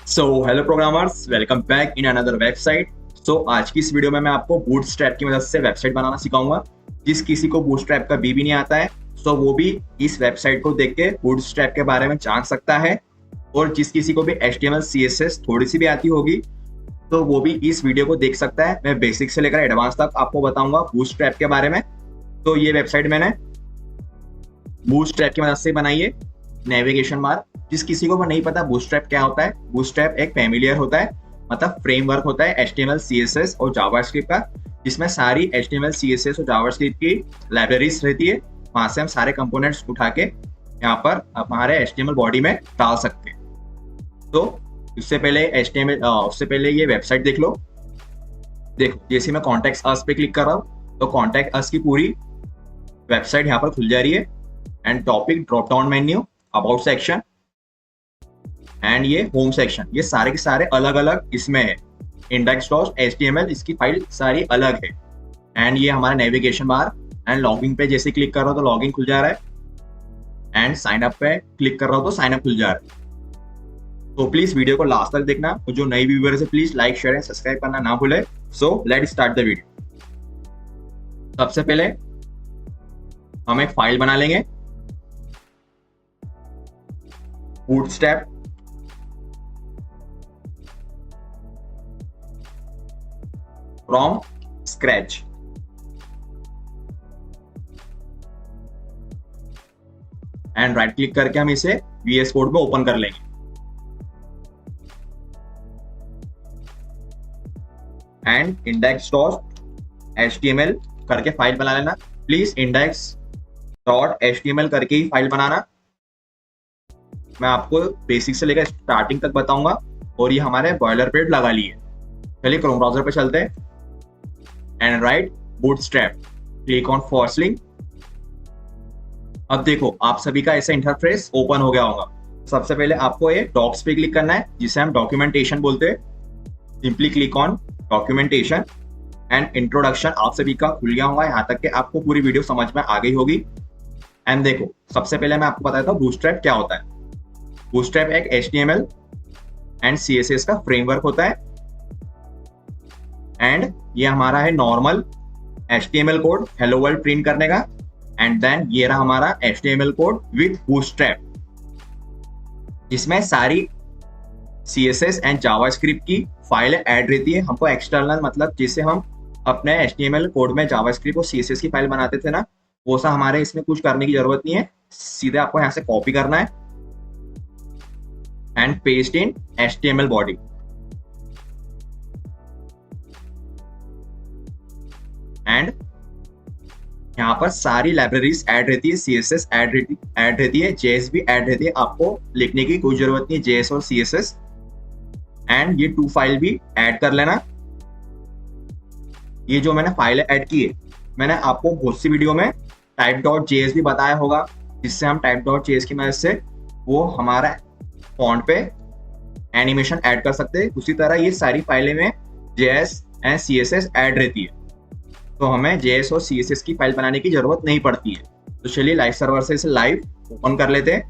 So hello programmers, welcome back in another website. So आज की इस वीडियो में मैं आपको बूटस्ट्रैप की मदद से वेबसाइट बनाना सिखाऊंगा। जिस किसी को बूटस्ट्रैप का बी भी नहीं आता है तो वो भी इस वेबसाइट को देख के बूटस्ट्रैप के बारे में जान सकता है। और जिस किसी को भी HTML CSS थोड़ी सी भी आती होगी तो वो भी इस वीडियो को देख सकता है। मैं बेसिक से लेकर एडवांस तक आपको बताऊंगा बूटस्ट्रैप के बारे में। तो ये वेबसाइट मैंने बूटस्ट्रैप की मदद से बनाई है। नेविगेशन बार, जिस किसी को नहीं पता बूटस्ट्रैप क्या होता है, बूटस्ट्रैप एक फैमिलियर होता है, मतलब फ्रेमवर्क होता है HTML CSS और जावास्क्रिप्ट का, जिसमें सारी HTML CSS और जावास्क्रिप्ट की लाइब्रेरीज रहती है। वहां से हम सारे कंपोनेंट्स उठा के यहाँ पर हमारे HTML बॉडी में डाल सकते हैं। तो उससे पहले ये वेबसाइट देख लो। देखो, जैसे मैं कॉन्टेक्ट अस पे क्लिक कर रहा हूँ तो कॉन्टेक्ट अस की पूरी वेबसाइट यहाँ पर खुल जा रही है। And topic, drop down menu, about section and ये होम सेक्शन, ये सारे के सारे अलग अलग इसमें है। index.html इसकी फाइल सारी अलग है। एंड ये हमारा नेविगेशन बार एंड लॉगिंग पे जैसे क्लिक कर रहा हूँ तो लॉगिंग खुल जा रहा है। एंड साइन अप पे क्लिक कर रहा हूँ तो साइन अप खुल जा रहा है। तो प्लीज वीडियो को लास्ट तक देखना और जो नई व्यूअर है please like, share and subscribe करना ना भूले। So let's start the video. सबसे पहले हम एक फाइल बना लेंगे, bootstrap from scratch. And right click करके हम इसे VS कोड में ओपन कर लेंगे। एंड index.html करके फाइल बना लेना। प्लीज index.html करके ही फाइल बनाना। मैं आपको बेसिक से लेकर स्टार्टिंग तक बताऊंगा। और ये हमारे बॉयलर प्लेट लगा ली है। चलिए क्रोम ब्राउजर पे चलते हैं and right bootstrap, click on first link. अब देखो आप सभी का ऐसा इंटरफेस ओपन हो गया होगा। सबसे पहले आपको ये डॉक्स पे क्लिक करना है, जिसे हम डॉक्यूमेंटेशन बोलते हैं। Simply click on documentation and introduction आप सभी का खुल गया होगा। यहाँ तक कि आपको पूरी वीडियो समझ में आ गई होगी। एंड देखो, सबसे पहले मैं आपको बताता हूँ बूटस्ट्रैप क्या होता है। बूटस्ट्रैप एक HTML एंड CSS का फ्रेमवर्क होता है। एंड ये हमारा है normal HTML code hello world print करने का। एंड देन ये रहा हमारा HTML कोड विद बूटस्ट्रैप, जिसमें सारी CSS एंड जावास्क्रिप्ट की फाइलें ऐड रहती है। हमको एक्सटर्नल, मतलब जैसे हम अपने HTML कोड में जावास्क्रिप्ट और CSS की फाइल बनाते थे ना, वो सा हमारे इसमें कुछ करने की जरूरत नहीं है। सीधे आपको यहाँ से कॉपी करना है and paste in HTML body. And यहाँ पर सारी लाइब्रेरीज ऐड रहती है, CSS ऐड रहती है, JS भी ऐड रहती है। आपको लिखने की कोई जरूरत नहीं है JS और CSS। एंड ये 2 फाइल भी ऐड कर लेना। ये जो मैंने फाइल ऐड की है, मैंने आपको बहुत सी वीडियो में type.js भी बताया होगा, जिससे हम type.js की मदद से वो हमारा फॉन्ट पे एनिमेशन ऐड कर सकते हैं। उसी तरह ये सारी फाइलें में JS एंड CSS ऐड रहती है, तो हमें JS और CSS की फाइल बनाने की जरूरत नहीं पड़ती है। तो चलिए लाइव सर्वर से इसे लाइव ओपन कर लेते हैं।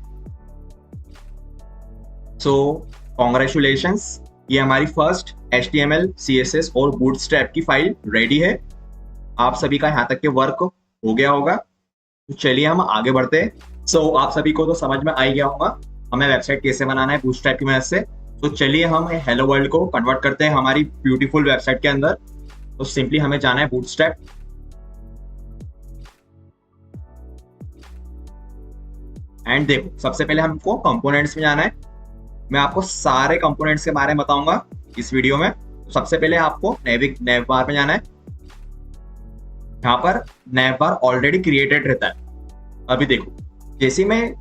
सो कॉन्ग्रेचुलेशंस, ये हमारी फर्स्ट HTML CSS और बूटस्ट्रैप की फाइल रेडी है। आप सभी का यहाँ तक के वर्क हो गया होगा। तो चलिए हम आगे बढ़ते हैं। सो आप सभी को तो समझ में आ ही गया होगा हमें वेबसाइट कैसे बनाना है बूटस्ट्रैप की मदद से। तो चलिए हम हेलो वर्ल्ड को कन्वर्ट करते हैं हमारी ब्यूटीफुल वेबसाइट के अंदर। तो सिंपली हमें जाना है बूटस्ट्रैप। एंड देखो, सबसे पहले हमको कंपोनेंट्स में जाना है। मैं आपको सारे कंपोनेंट्स के बारे में बताऊंगा इस वीडियो में। सबसे पहले आपको नेव बार में जाना है। यहाँ पर नेव बार ऑलरेडी क्रिएटेड रहता है। अभी देखो, जैसे मैं,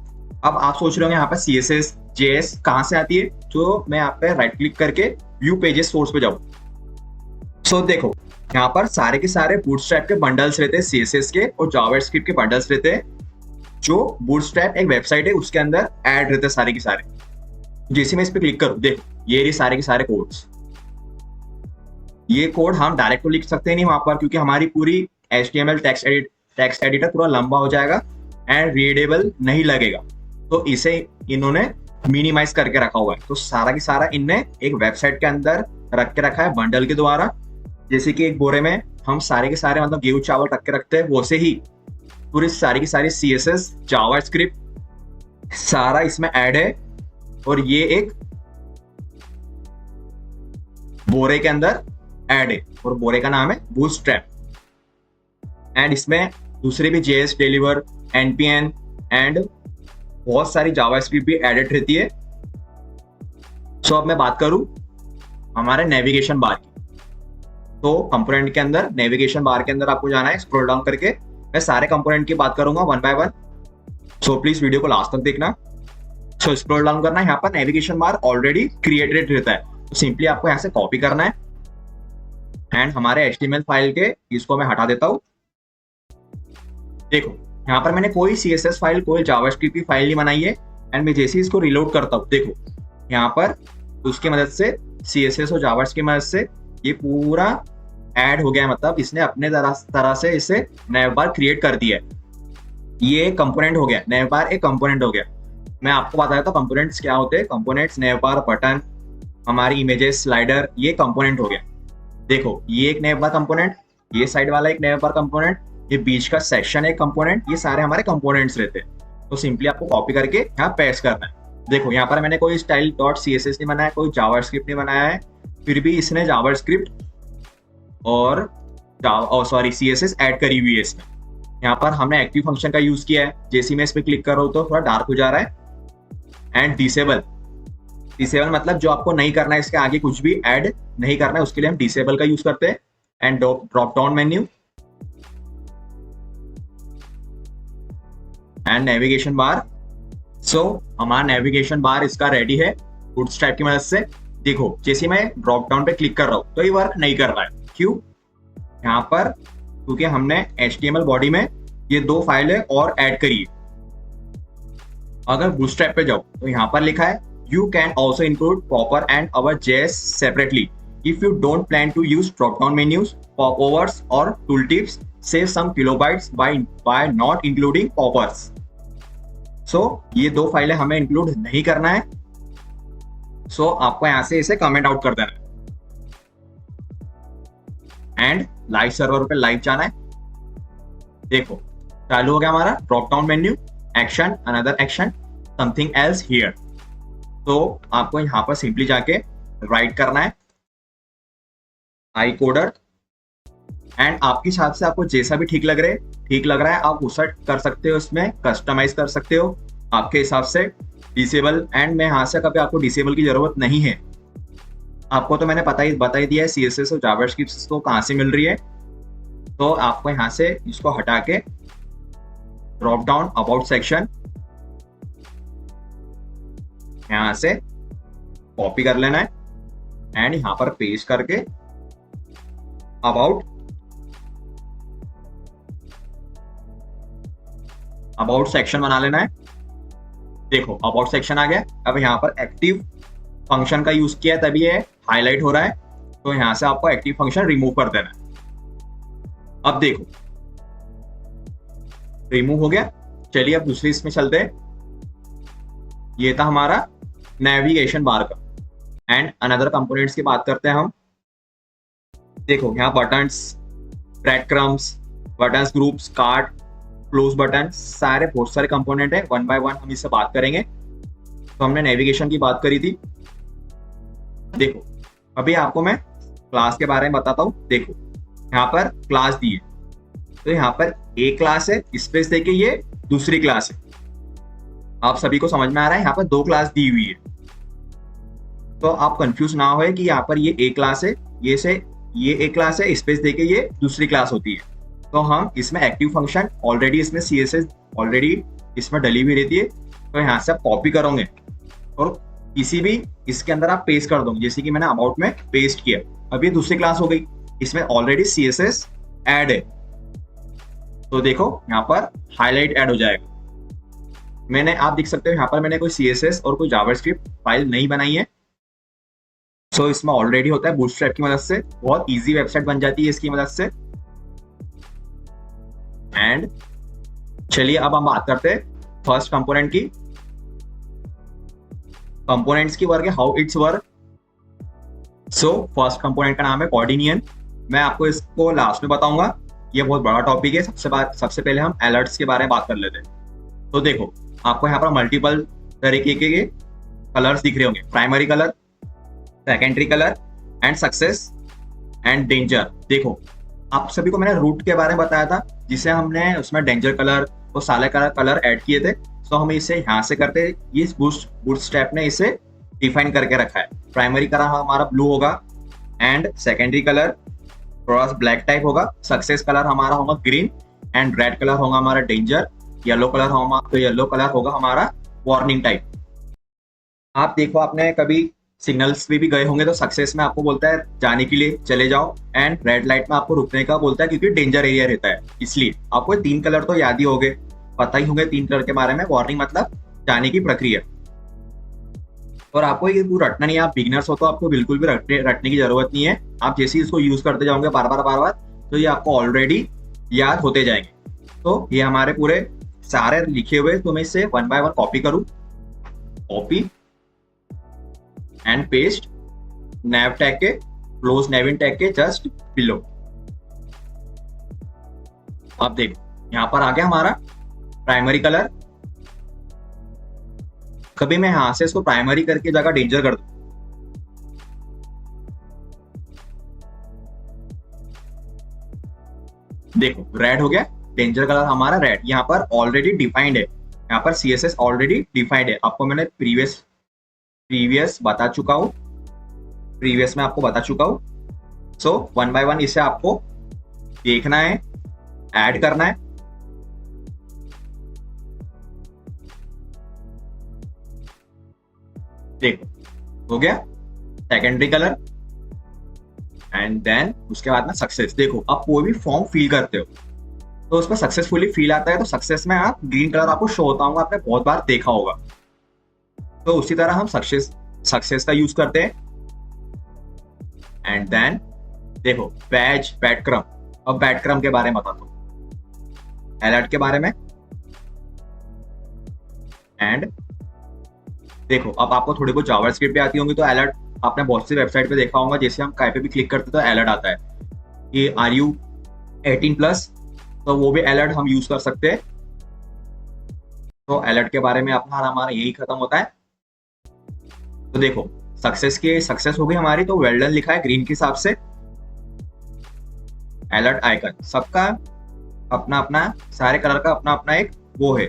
अब आप सोच रहे होंगे यहाँ पर CSS JS कहाँ से आती है, तो मैं यहाँ पे राइट क्लिक करके व्यू पेजेस सोर्स पे जाऊँ। सो देखो, यहाँ पर सारे के सारे बूटस्ट्रैप के बंडल्स रहते हैं, CSS के और जावास्क्रिप्ट के बंडल्स रहते हैं, जो बूटस्ट्रैप एक वेबसाइट है उसके अंदर ऐड रहते हैं सारे के सारे। जैसे मैं इस पे क्लिक करूँ, देखो ये रही सारे के सारे कोड्स। ये कोड हम डायरेक्ट तो लिख सकते नहीं वहां पर, क्योंकि हमारी पूरी HTML टेक्स्ट एडिटर पूरा लंबा हो जाएगा एंड रीडेबल नहीं लगेगा। तो इसे इन्होंने मिनिमाइज करके रखा हुआ है। तो सारा की सारा इनने एक वेबसाइट के अंदर रख के रखा है बंडल के द्वारा। जैसे कि एक बोरे में हम सारे के सारे मतलब गेहूं चावल रख के रखते हैं, वैसे ही पूरी सारी की सारी CSS जावास्क्रिप्ट सारा इसमें ऐड है। और ये एक बोरे के अंदर ऐड है और बोरे का नाम है बूटस्ट्रैप। एंड इसमें दूसरे भी JS डिलीवर, npm एंड बहुत सारी जावास्क्रिप्ट भी एडेड रहती है। सो अब मैं बात करूं हमारे नेविगेशन बार की। तो कंपोनेंट के अंदर नेविगेशन बार के अंदर आपको जाना है, स्क्रॉल डाउन करके मैं सारे कंपोनेंट की बात करूंगा one by one. So please video को लास्ट तक देखना। सो स्क्रॉल डाउन करना है, यहाँ पर नेविगेशन बार ऑलरेडी क्रिएटेड रहता है, तो सिंपली आपको यहाँ से कॉपी करना है एंड हमारे HTML फाइल के इसको मैं हटा देता हूँ। देखो यहाँ पर मैंने कोई CSS फाइल, कोई जावास्क्रिप्ट की फाइल नहीं बनाई है। एंड मैं जैसे ही इसको रिलोड करता हूँ, देखो यहाँ पर उसकी मदद से CSS और जावास्क्रिप्ट की मदद से ये पूरा ऐड हो गया, मतलब इसने अपने तरह से इसे नया बार क्रिएट कर दिया है। ये कंपोनेंट हो गया, नया बार एक कंपोनेंट हो गया। मैं आपको बताया था कंपोनेंट्स क्या होते हैं। कंपोनेंट्स नया बार, बटन, हमारी इमेजेस, स्लाइडर, ये कंपोनेंट हो गया। देखो ये एक नया बार कंपोनेंट, ये साइड वाला एक नया बार कंपोनेंट, ये बीच का सेक्शन एक कंपोनेंट, ये सारे हमारे कंपोनेंट्स रहते हैं। तो सिंपली आपको कॉपी करके यहाँ पेस्ट करना है। देखो यहाँ पर मैंने कोई style.css नहीं बनाया, कोई जावास्क्रिप्ट नहीं बनाया है, फिर भी इसने जावास्क्रिप्ट और CSS ऐड करी हुई है इसमें। यहाँ पर हमने एक्टिव फंक्शन का यूज किया है। जैसे मैं इस पर क्लिक कर रहा हूँ तो थोड़ा डार्क हो जा रहा है। एंड डिसेबल मतलब जो आपको नहीं करना है, इसके आगे कुछ भी ऐड नहीं करना है, उसके लिए हम डिसेबल का यूज करते हैं। And drop down menu and navigation bar. So हमारा नेविगेशन बार इसका रेडी है बूटस्ट्रैप की मदद से। देखो जैसे मैं ड्रॉप डाउन पे क्लिक कर रहा हूँ तो ये वर्क नहीं कर रहा है। क्यों? यहाँ पर क्योंकि हमने HTML बॉडी में ये दो फाइलें और ऐड करी है। अगर बूटस्ट्रैप पे जाओ तो यहाँ पर लिखा है you can also include Popper and our JS separately if you don't plan to use drop down menus, popovers और tool tips, save some kilobytes by not including poppers। So ये दो फाइलें हमें इंक्लूड नहीं करना है। सो आपको यहां से इसे कमेंट आउट कर देना है एंड लाइव सर्वर पे लाइव जाना है। देखो चालू हो गया हमारा drop down menu, action, another action, something else here. तो आपको यहां पर सिंपली जाके राइट करना है आई कोडर एंड आपके हिसाब से आपको जैसा भी ठीक लग रहा है आप उसे कर सकते हो, उसमें कस्टमाइज कर सकते हो आपके हिसाब से। डिसेबल एंड मैं यहाँ से कभी आपको डिसेबल की जरूरत नहीं है। आपको तो मैंने बता ही दिया है CSS और जावास्क्रिप्ट को कहाँ से मिल रही है। तो आपको यहाँ से इसको हटा के ड्रॉप डाउन अबाउट सेक्शन यहाँ से कॉपी कर लेना है एंड यहाँ पर पेस्ट करके अबाउट सेक्शन बना लेना है। देखो अबाउट सेक्शन आ गया। अब यहाँ पर एक्टिव फंक्शन का यूज किया तभी ये हाईलाइट हो रहा है, तो यहाँ से आपको एक्टिव फंक्शन रिमूव कर देना है। अब देखो रिमूव हो गया। चलिए अब दूसरी इसमें चलते हैं। ये था हमारा नेविगेशन बार का। एंड अनदर कंपोनेंट्स की बात करते हैं हम। देखो यहाँ buttons, bread crumbs, buttons, groups, card, close button, सारे बहुत सारे कंपोनेंट है। वन बाय वन हम इससे बात करेंगे। तो हमने नेविगेशन की बात करी थी। देखो अभी आपको मैं क्लास के बारे में बताता हूँ। देखो यहाँ पर क्लास दी है, तो यहाँ पर एक क्लास है, स्पेस देके ये दूसरी क्लास है। आप सभी को समझ में आ रहा है? यहाँ पर दो क्लास दी हुई है, तो आप कंफ्यूज ना हो कि यहाँ पर ये एक क्लास है, ये एक क्लास है, स्पेस देके ये दूसरी क्लास होती है। तो हम इसमें एक्टिव फंक्शन ऑलरेडी इसमें CSS ऑलरेडी इसमें डली हुई रहती है। तो यहाँ से आप कॉपी करोगे और किसी भी इसके अंदर आप पेस्ट कर दोगे, जैसे कि मैंने अबाउट में पेस्ट किया। अब ये दूसरी क्लास हो गई, इसमें ऑलरेडी CSS ऐड है। तो देखो यहाँ पर हाईलाइट ऐड हो जाएगा। आप देख सकते हो यहाँ पर मैंने कोई CSS और कोई जावास्क्रिप्ट फाइल नहीं बनाई है। सो इसमें ऑलरेडी होता है बूटस्ट्रैप की मदद से। बहुत इजी वेबसाइट बन जाती है इसकी मदद से। एंड चलिए अब हम बात करते हैं फर्स्ट कंपोनेंट की। कंपोनेंट्स की वर्क है, how it's work. So first component का नाम है कोऑर्डिनियन। मैं आपको इसको लास्ट में बताऊंगा, ये बहुत बड़ा टॉपिक है। सबसे पहले हम अलर्ट्स के बारे में बात कर लेते हैं। तो देखो, आपको यहाँ पर मल्टीपल तरीके के कलर्स दिख रहे होंगे, primary colour, secondary colour and success and danger. देखो, आप सभी को मैंने रूट के बारे में बताया था, जिसे हमने उसमें डेंजर कलर और सारे कलर ऐड किए थे। तो हम इसे यहाँ से करते, ये बूटस्ट्रैप ने इसे डिफाइन करके रखा है। प्राइमरी कलर हमारा ब्लू होगा एंड सेकेंडरी कलर थोड़ा सा ब्लैक टाइप होगा। सक्सेस कलर हमारा होगा ग्रीन एंड रेड कलर होगा हमारा डेंजर। येलो कलर होगा हमारा वार्निंग टाइप। आप देखो, आपने कभी सिग्नल्स पे भी गए होंगे तो सक्सेस में आपको बोलता है जाने के लिए चले जाओ, एंड रेड लाइट में आपको रुकने का बोलता है क्योंकि डेंजर एरिया रहता है। इसलिए आपको 3 कलर तो याद ही होंगे, पता ही होंगे 3 कलर के बारे में। वार्निंग मतलब जाने की प्रक्रिया। और आपको ये पूरा रटना नहीं है, आप बिगिनर्स हो तो आपको बिल्कुल भी रटने की जरूरत नहीं है। आप जैसे ही इसको यूज करते जाओगे बार बार तो ये आपको ऑलरेडी याद होते जाएंगे। तो ये हमारे पूरे सारे लिखे हुए, तो मैं इसे 1 बाय 1 कॉपी करूं, copy and paste naive tag के, क्लोज नेविन टैग के जस्ट बिलो। अब देखो, यहां पर आ गया हमारा प्राइमरी कलर। कभी मैं यहां से इसको प्राइमरी करके जगह डेंजर कर दूं, देखो रेड हो गया, डेंजर कलर हमारा रेड। यहाँ पर ऑलरेडी डिफाइंड है, यहाँ पर CSS ऑलरेडी डिफाइंड है। आपको मैंने प्रीवियस बता चुका हूं, प्रीवियस में आपको बता चुका हूं। सो 1 बाय 1 इसे आपको देखना है, ऐड करना है। देखो, हो गया सेकेंडरी कलर एंड देन उसके बाद में सक्सेस। देखो, आप कोई भी फॉर्म फिल करते हो तो उसमें सक्सेसफुली फिल आता है, तो सक्सेस में आप ग्रीन कलर आपको शो होता होगा, आपने बहुत बार देखा होगा। तो उसी तरह हम सक्सेस का यूज करते हैं। एंड देन देखो, बैड क्रम। अब बैड क्रम के बारे में बताता हूँ, अलर्ट के बारे में। एंड देखो, अब आपको थोड़ी बहुत जावास्क्रिप्ट भी आती होंगी तो अलर्ट आपने बहुत सी वेबसाइट पे देखा होगा, जैसे हम कहीं पे भी क्लिक करते तो अलर्ट आता है कि आर यू 18+, तो वो भी अलर्ट हम यूज कर सकते हैं। तो अलर्ट के बारे में अपना हमारा यही खत्म होता है। तो देखो, सक्सेस हो गई हमारी, तो वेल डन लिखा है ग्रीन के हिसाब से। अलर्ट आइकन, सबका अपना अपना, सारे कलर का अपना अपना एक वो है,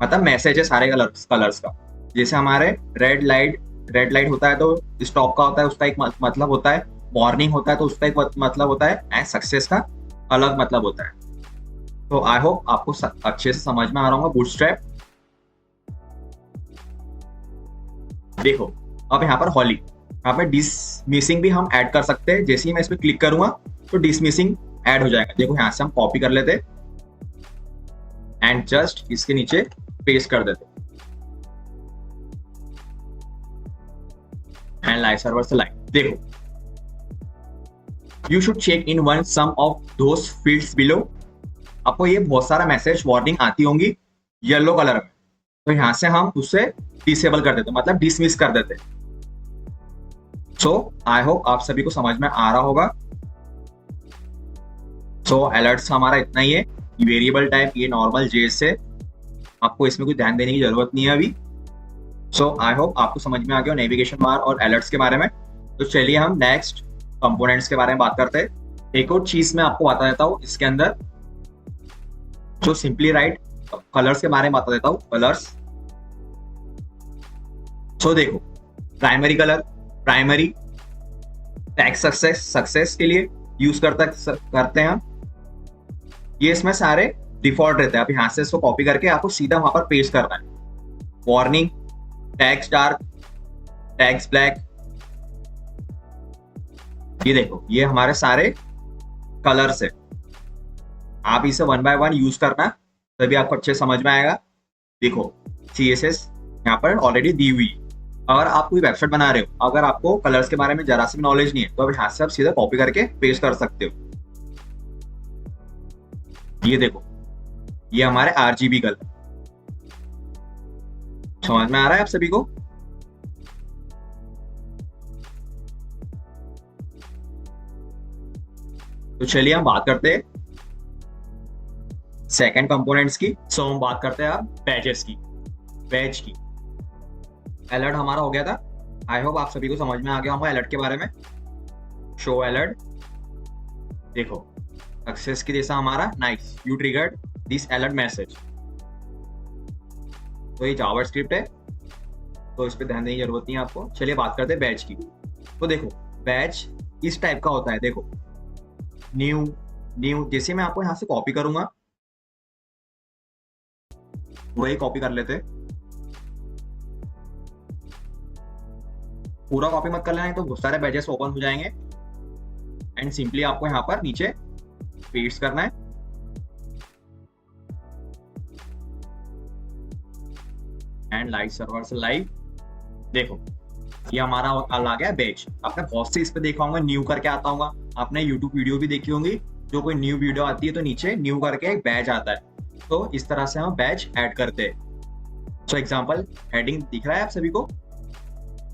मतलब मैसेज है सारे कलर्स का। जैसे हमारे रेड लाइट होता है तो स्टॉप का होता है, उसका एक मतलब होता है। वार्निंग होता है तो उसका एक मतलब होता है, एंड सक्सेस का अलग मतलब होता है। तो आई होप आपको अच्छे से समझ में आ रहा होगा बूटस्ट्रैप। देखो, अब यहाँ पर हॉली, यहाँ पे डिसमिसिंग भी हम ऐड कर सकते हैं। जैसे ही मैं इस पर क्लिक करूंगा तो डिसमिसिंग ऐड हो जाएगा। देखो, यहाँ से हम कॉपी कर लेते एंड जस्ट इसके नीचे पेस्ट कर देते एंड लाइव सर्वर से लाइव। देखो, you should check in one some of those fields below. आपको ये बहुत सारा मैसेज वार्निंग आती होंगी येलो कलर में, तो यहां से हम उससे डिसेबल कर देते, मतलब डिसमिस कर देते। सो आई होप आप सभी को समझ में आ रहा होगा। सो अलर्ट्स हमारा इतना ही है, वेरिएबल टाइप, ये नॉर्मल जेएस है, आपको इसमें कुछ ध्यान देने की जरूरत नहीं है अभी। सो आई होप आपको समझ में आ गया नेविगेशन बार और अलर्ट्स के बारे में। तो चलिए हम नेक्स्ट कंपोनेंट्स के बारे में बात करते हैं। एक और चीज मैं आपको बता देता हूँ इसके अंदर, जो सिंपली राइट कलर्स के बारे में बता देता हूँ। कलर्स, सो देखो, primary colour, primary tag success के लिए यूज करते हैं हम। ये इसमें सारे डिफॉल्ट रहते हैं। आप यहाँ से इसको कॉपी करके आपको सीधा वहां पर पेस्ट करना है। Warning, tags dark, tags black, ये देखो, ये हमारे सारे कलर्स है। आप इसे 1 बाय 1 यूज करना, तभी आपको अच्छे समझ में आएगा। देखो, CSS यहाँ पर ऑलरेडी दी हुई। अगर आप कोई वेबसाइट बना रहे हो, अगर आपको कलर्स के बारे में जरा सी नॉलेज नहीं है, तो अब यहाँ से आप सीधा कॉपी करके पेस्ट कर सकते हो। ये देखो, ये हमारे RGB कलर, समझ में आ रहा है आप सभी को? तो चलिए हम बात करते हैं सेकंड कंपोनेंट्स की। सो हम बात करते हैं अब बैजेस की, बैज की। अलर्ट हमारा हो गया था। आई होप आप सभी को समझ में आ गया होगा अलर्ट के बारे में। शो अलर्ट, देखो सक्सेस की जैसा हमारा nice, you triggered this alert message. तो ये जावास्क्रिप्ट है, तो इस पे ध्यान देने की जरूरत नहीं है आपको। चलिए बात करते हैं बैच की। तो देखो बैच इस टाइप का होता है, देखो न्यू न्यू। जैसे मैं आपको यहाँ से कॉपी करूंगा, वही कॉपी कर लेते, पूरा कॉपी मत कर लेना, तो बहुत सारे बैचेस ओपन हो जाएंगे। एंड सिंपली आपको यहाँ पर नीचे पेस्ट करना है। एंड लाइव सर्वर से लाइव, देखो ये हमारा आ गया बैच। आपने बहुत से इस पे देखा होगा न्यू करके आता होगा, आपने यूट्यूब वीडियो भी देखी होंगी, जो कोई न्यू वीडियो आती है तो नीचे न्यू करके एक बैच आता है। तो इस तरह से हम बैच ऐड करते हैं। सो एग्जांपल हेडिंग दिख रहा है आप सभी को।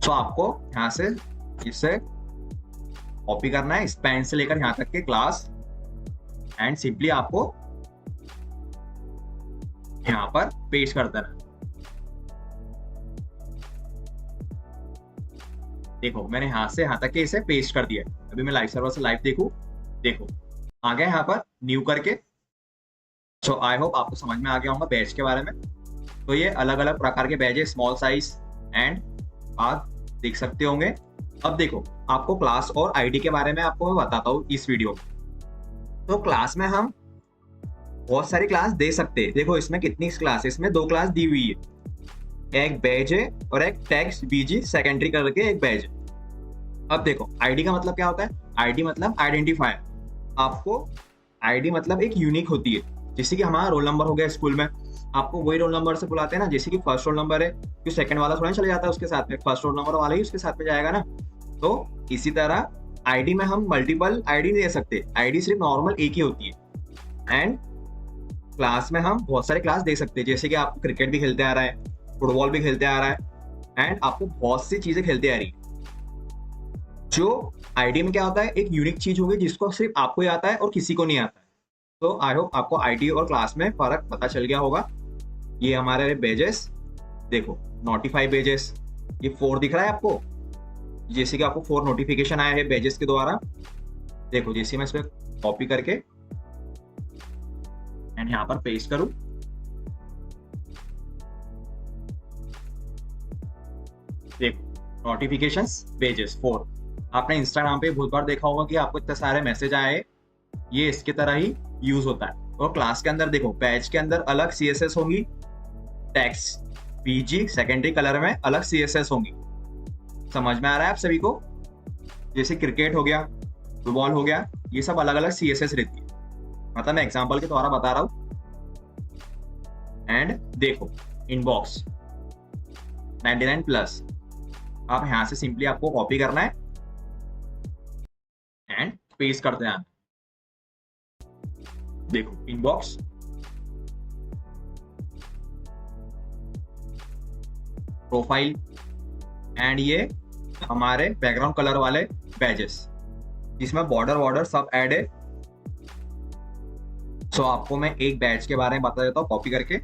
सो आपको यहाँ से इसे कॉपी करना है, इस पेन से लेकर यहाँ तक के क्लास, एंड सिंपली आपको यहाँ पर पेस्ट कर देना। देखो मैंने यहाँ से यहाँ तक के इसे पेस्ट कर दिया। अभी मैं लाइव सर्वर से लाइव देखूं, देखो आ गया यहाँ पर न्यू करके। सो आई होप आपको समझ में आ गया होगा बैच के बारे में। तो ये अलग अलग प्रकार के बैच है, स्मॉल साइज एंड आप देख सकते होंगे। अब देखो आपको क्लास और आईडी के बारे में आपको मैं बताता हूँ इस वीडियो में। तो क्लास में हम बहुत सारी क्लास दे सकते हैं। देखो इसमें कितनी क्लास है, इसमें 2 क्लास दी हुई है, एक बैच है और एक टेक्स्ट बीजी सेकेंडरी करके एक बैच है। अब देखो आईडी का मतलब क्या होता है, आईडी मतलब आइडेंटिफायर। आपको आईडी मतलब एक यूनिक होती है। जैसे कि हमारा रोल नंबर हो गया स्कूल में, आपको वही रोल नंबर से बुलाते हैं ना। जैसे कि फर्स्ट रोल नंबर है, क्यों सेकंड वाला थोड़ा चले जाता है उसके साथ में, फर्स्ट रोल नंबर वाला ही उसके साथ में जाएगा ना। तो इसी तरह आईडी में हम मल्टीपल आईडी नहीं दे सकते, आईडी सिर्फ नॉर्मल एक ही होती है। एंड क्लास में हम बहुत सारे क्लास दे सकते हैं। जैसे कि आपको क्रिकेट भी खेलते आ रहा है, फुटबॉल भी खेलते आ रहा है, एंड आपको बहुत सी चीजें खेलते आ रही है। जो आईडी में क्या होता है, एक यूनिक चीज होगी जिसको सिर्फ आपको ही आता है और किसी को नहीं आता है। तो आई होप आपको आईडी और क्लास में फर्क पता चल गया होगा। ये हमारे पेजेस, देखो नोटिफाई पेजेस, ये 4 दिख रहा है आपको। जैसे कि आपको 4 नोटिफिकेशन आया है पेजेस के द्वारा। देखो जैसे मैं इसमें कॉपी करके एंड यहाँ पर पेस्ट करूं, देखो नोटिफिकेशंस पेजेस 4। आपने इंस्टाग्राम पे बहुत बार देखा होगा कि आपको इतने सारे मैसेज आए, ये इसके तरह ही यूज होता है। और क्लास के अंदर देखो बैच के अंदर अलग सीएसएस होंगी, टेक्स्ट बीजी सेकेंडरी कलर में अलग सीएसएस होंगी। समझ में आ रहा है आप सभी को? जैसे क्रिकेट हो गया, फुटबॉल हो गया, ये सब अलग अलग सीएसएस रहती है। मतलब मैं एग्जांपल के द्वारा बता रहा हूं। एंड देखो इनबॉक्स 99+, आप यहां से सिंपली आपको कॉपी करना है एंड पेस्ट करते हैं। देखो इनबॉक्स, प्रोफाइल, एंड ये हमारे बैकग्राउंड कलर वाले बैजेस जिसमें बॉर्डर सब ऐड है। सो आपको मैं एक बैच के बारे में बता देता हूँ कॉपी करके,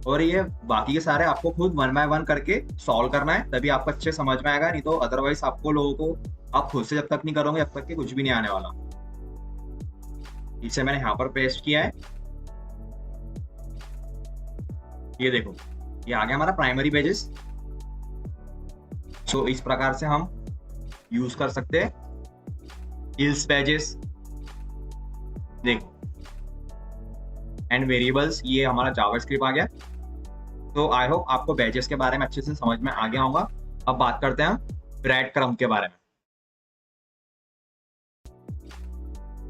और ये बाकी के सारे आपको खुद 1 बाय 1 करके सॉल्व करना है, तभी आपको अच्छे समझ में आएगा। नहीं तो अदरवाइज आपको लोगों को आप खुद से जब तक नहीं करोगे तब तक कि कुछ भी नहीं आने वाला। इसे मैंने यहाँ पर पेस्ट किया है। ये देखो ये आ गया हमारा प्राइमरी पेजेस। सो इस प्रकार से हम यूज कर सकते हैं इल्स पेजेस। देखो एंड वेरिएबल्स, ये हमारा जावास्क्रिप्ट आ गया। तो आई होप आपको बैजेस के बारे में अच्छे से समझ में आ गया होगा। अब बात करते हैं ब्रेड क्रम्ब के बारे में।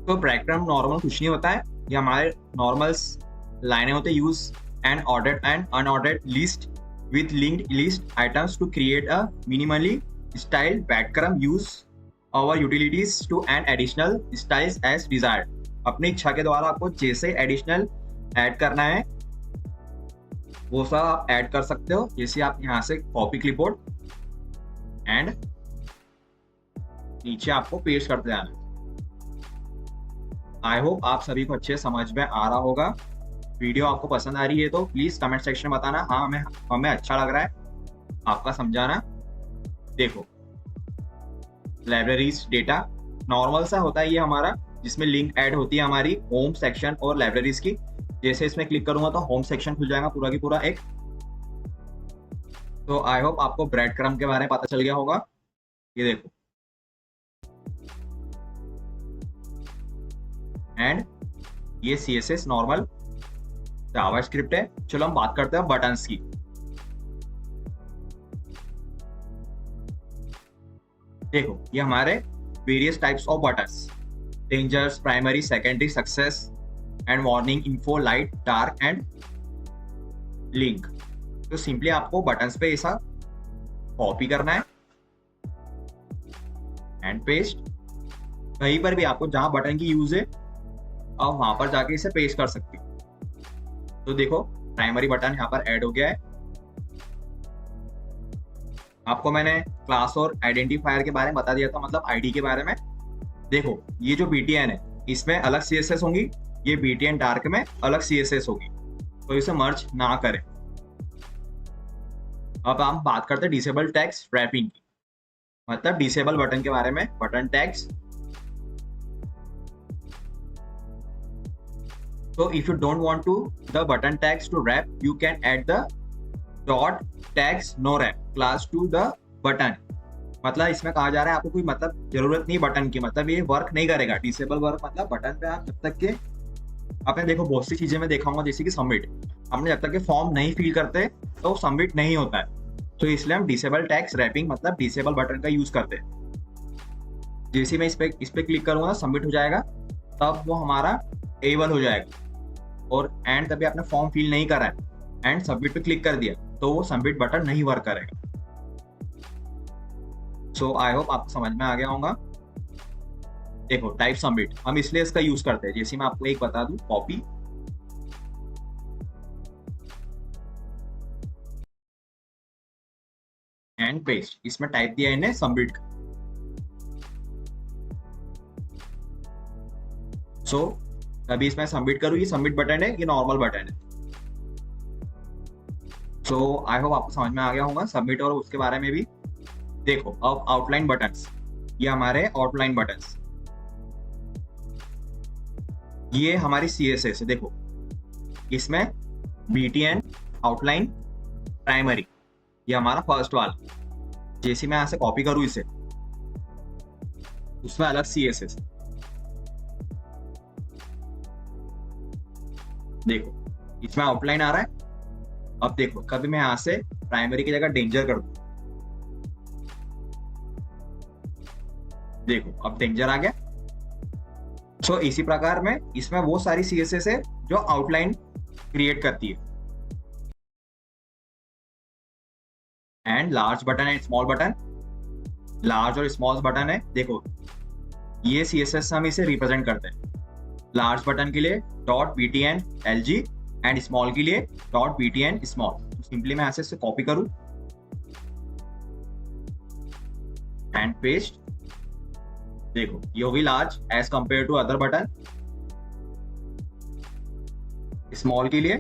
तो ब्रेड क्रम्ब नॉर्मल कुछ नहीं होता है, ये हमारे नॉर्मल लाइनें होते हैं। Use N ordered and unordered list with linked list items to create a minimally styled breadcrumb. Use our utilities to add additional styles as desired. अपनी इच्छा के द्वारा आपको जैसे एडिशनल ऐड करना है वो सब आप ऐड कर सकते हो। जैसे आप यहाँ से कॉपी क्लिपबोर्ड एंड नीचे आपको पेस्ट करते जाना है। आई होप आप सभी को अच्छे समझ में आ रहा होगा। वीडियो आपको पसंद आ रही है तो प्लीज कमेंट सेक्शन में बताना, हाँ हमें अच्छा लग रहा है आपका समझाना। देखो, लाइब्रेरीज डेटा नॉर्मल सा होता है ये हमारा, जिसमें लिंक ऐड होती है हमारी होम सेक्शन और लाइब्रेरीज की। जैसे इसमें क्लिक करूंगा तो होम सेक्शन खुल जाएगा पूरा की पूरा एक। तो आई होप आपको ब्रेड क्रम के बारे में पता चल गया होगा। ये देखो, एंड ये CSS नॉर्मल जावास्क्रिप्ट है। चलो हम बात करते हैं बटन्स की। देखो, ये हमारे various types of buttons, dangers, primary, secondary, success and warning, info, light, dark and link. तो सिंपली आपको बटन्स पे ऐसा कॉपी करना है एंड पेस्ट। कहीं पर भी आपको जहां बटन की यूज है आप वहां पर जाके इसे पेस्ट कर सकते हो। तो देखो, प्राइमरी बटन यहाँ पर ऐड हो गया है। आपको मैंने क्लास और आइडेंटिफायर के बारे में बता दिया था, मतलब आईडी के बारे में। देखो, ये जो BTN है इसमें अलग CSS होंगी, ये BTN डार्क में अलग CSS होगी, तो इसे मर्ज ना करें। अब हम बात करते हैं डिसेबल टैग्स रैपिंग की, मतलब डिसेबल बटन के बारे में। Button tags, so if you don't want to the button tags to wrap, you can add the dot tags no wrap class to the button। मतलब इसमें कहा जा रहा है आपको कोई मतलब जरूरत नहीं बटन की, मतलब ये वर्क नहीं करेगा। डिसेबल वर्क मतलब बटन पे आप जब तक के, आपने देखो बहुत सी चीजें मैं देखा हूँ जैसे कि सबमिट, हमने जब तक के फॉर्म नहीं फिल करते तो सबमिट नहीं होता है। तो इसलिए हम डिसेबल टैग्स रैपिंग मतलब डिसेबल बटन का यूज करते हैं। जैसे मैं इस पे क्लिक करूंगा सबमिट हो जाएगा, तब वो हमारा एबल हो जाएगा। और एंड तभी आपने फॉर्म फिल नहीं करा है एंड सबमिट पे क्लिक कर दिया तो वो सबमिट बटन नहीं वर्क करेगा। सो आई होप आपको समझ में आ गया होगा। देखो, टाइप सबमिट हम इसलिए इसका यूज करते हैं, जैसे मैं आपको एक बता दूं, कॉपी एंड पेस्ट। इसमें टाइप दिया इन्हें सबमिट। सो अभी इसमें सबमिट करूँ, ये सबमिट बटन है, ये नॉर्मल बटन है। सो आई होप आपको समझ में आ गया होगा सबमिट और उसके बारे में भी। देखो, अब आउटलाइन बटन्स, ये हमारे आउटलाइन बटन्स, ये हमारी CSS है। देखो, इसमें BTN आउटलाइन प्राइमरी, ये हमारा फर्स्ट वाला। जैसे मैं यहां से कॉपी करूं इसे, उसमें अलग CSS। देखो, इसमें आउटलाइन आ रहा है। अब देखो, कभी मैं यहां से प्राइमरी की जगह डेंजर कर दूं, देखो अब डेंजर आ गया। सो इसी प्रकार में इसमें वो सारी CSS है जो आउटलाइन क्रिएट करती है। And large button and small button, large और स्मॉल बटन है। देखो, ये CSS हम इसे रिप्रेजेंट करते हैं। लार्ज बटन के लिए .btn LG एंड स्मॉल के लिए .btn स्मॉल। तो सिंपली मैं ऐसे कॉपी करूं एंड पेस्ट। देखो, ये होगी large as compare to other button. Small के लिए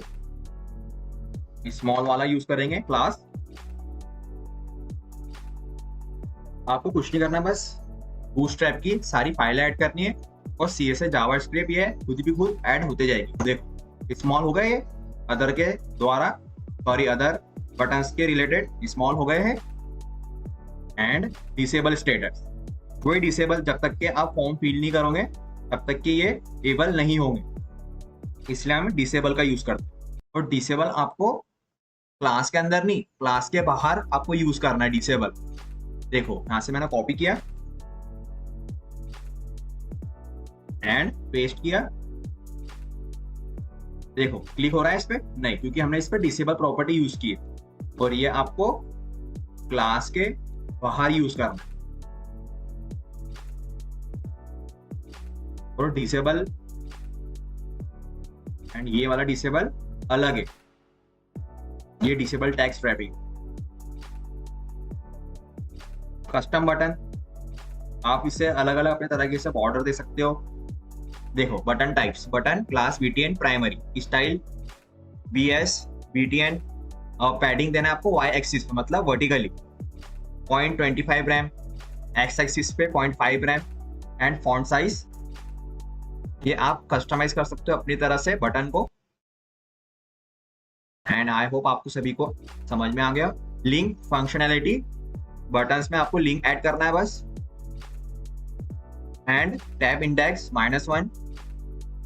स्मॉल वाला यूज करेंगे क्लास। आपको कुछ नहीं करना, बस बूटस्ट्रैप की सारी फाइलें ऐड करनी है और CSS जावास्क्रिप्ट ये खुद भी खुद ऐड होते जाएगी। देखो, स्मॉल हो गए ये अदर के द्वारा, सॉरी अदर बटन्स के रिलेटेड स्मॉल हो गए हैं। एंड डिसेबल स्टेटस, कोई डिसेबल जब तक के आप फॉर्म फिल नहीं करोगे तब तक के ये एबल नहीं होंगे, इसलिए हम डिसेबल का यूज करते हैं। और डिसेबल आपको क्लास के अंदर नहीं, क्लास के बाहर आपको यूज करना है डिसेबल। देखो, यहां से मैंने कॉपी किया एंड पेस्ट किया। देखो, क्लिक हो रहा है इस पे? नहीं, क्योंकि हमने इस पे डिसेबल प्रॉपर्टी यूज की है और ये आपको क्लास के बाहर यूज करना है। और डिसेबल एंड ये वाला डिसेबल अलग है, ये disable tags wrapping. Custom button, आप इसे अलग अलग अपने तरीके से बॉर्डर दे सकते हो। देखो button types, button class BTN primary, style BS BTN, और पैडिंग देना है आपको वाई एक्सिस पे मतलब वर्टिकली 0.25 रैम, एक्स एक्सिस पे 0.5 रैम, एंड फॉन्ट साइज ये आप कस्टमाइज कर सकते हो अपनी तरह से बटन को। एंड आई होप आपको सभी को समझ में आ गया। लिंक फंक्शनैलिटी, बटन्स में आपको लिंक ऐड करना है बस। And tab index -1,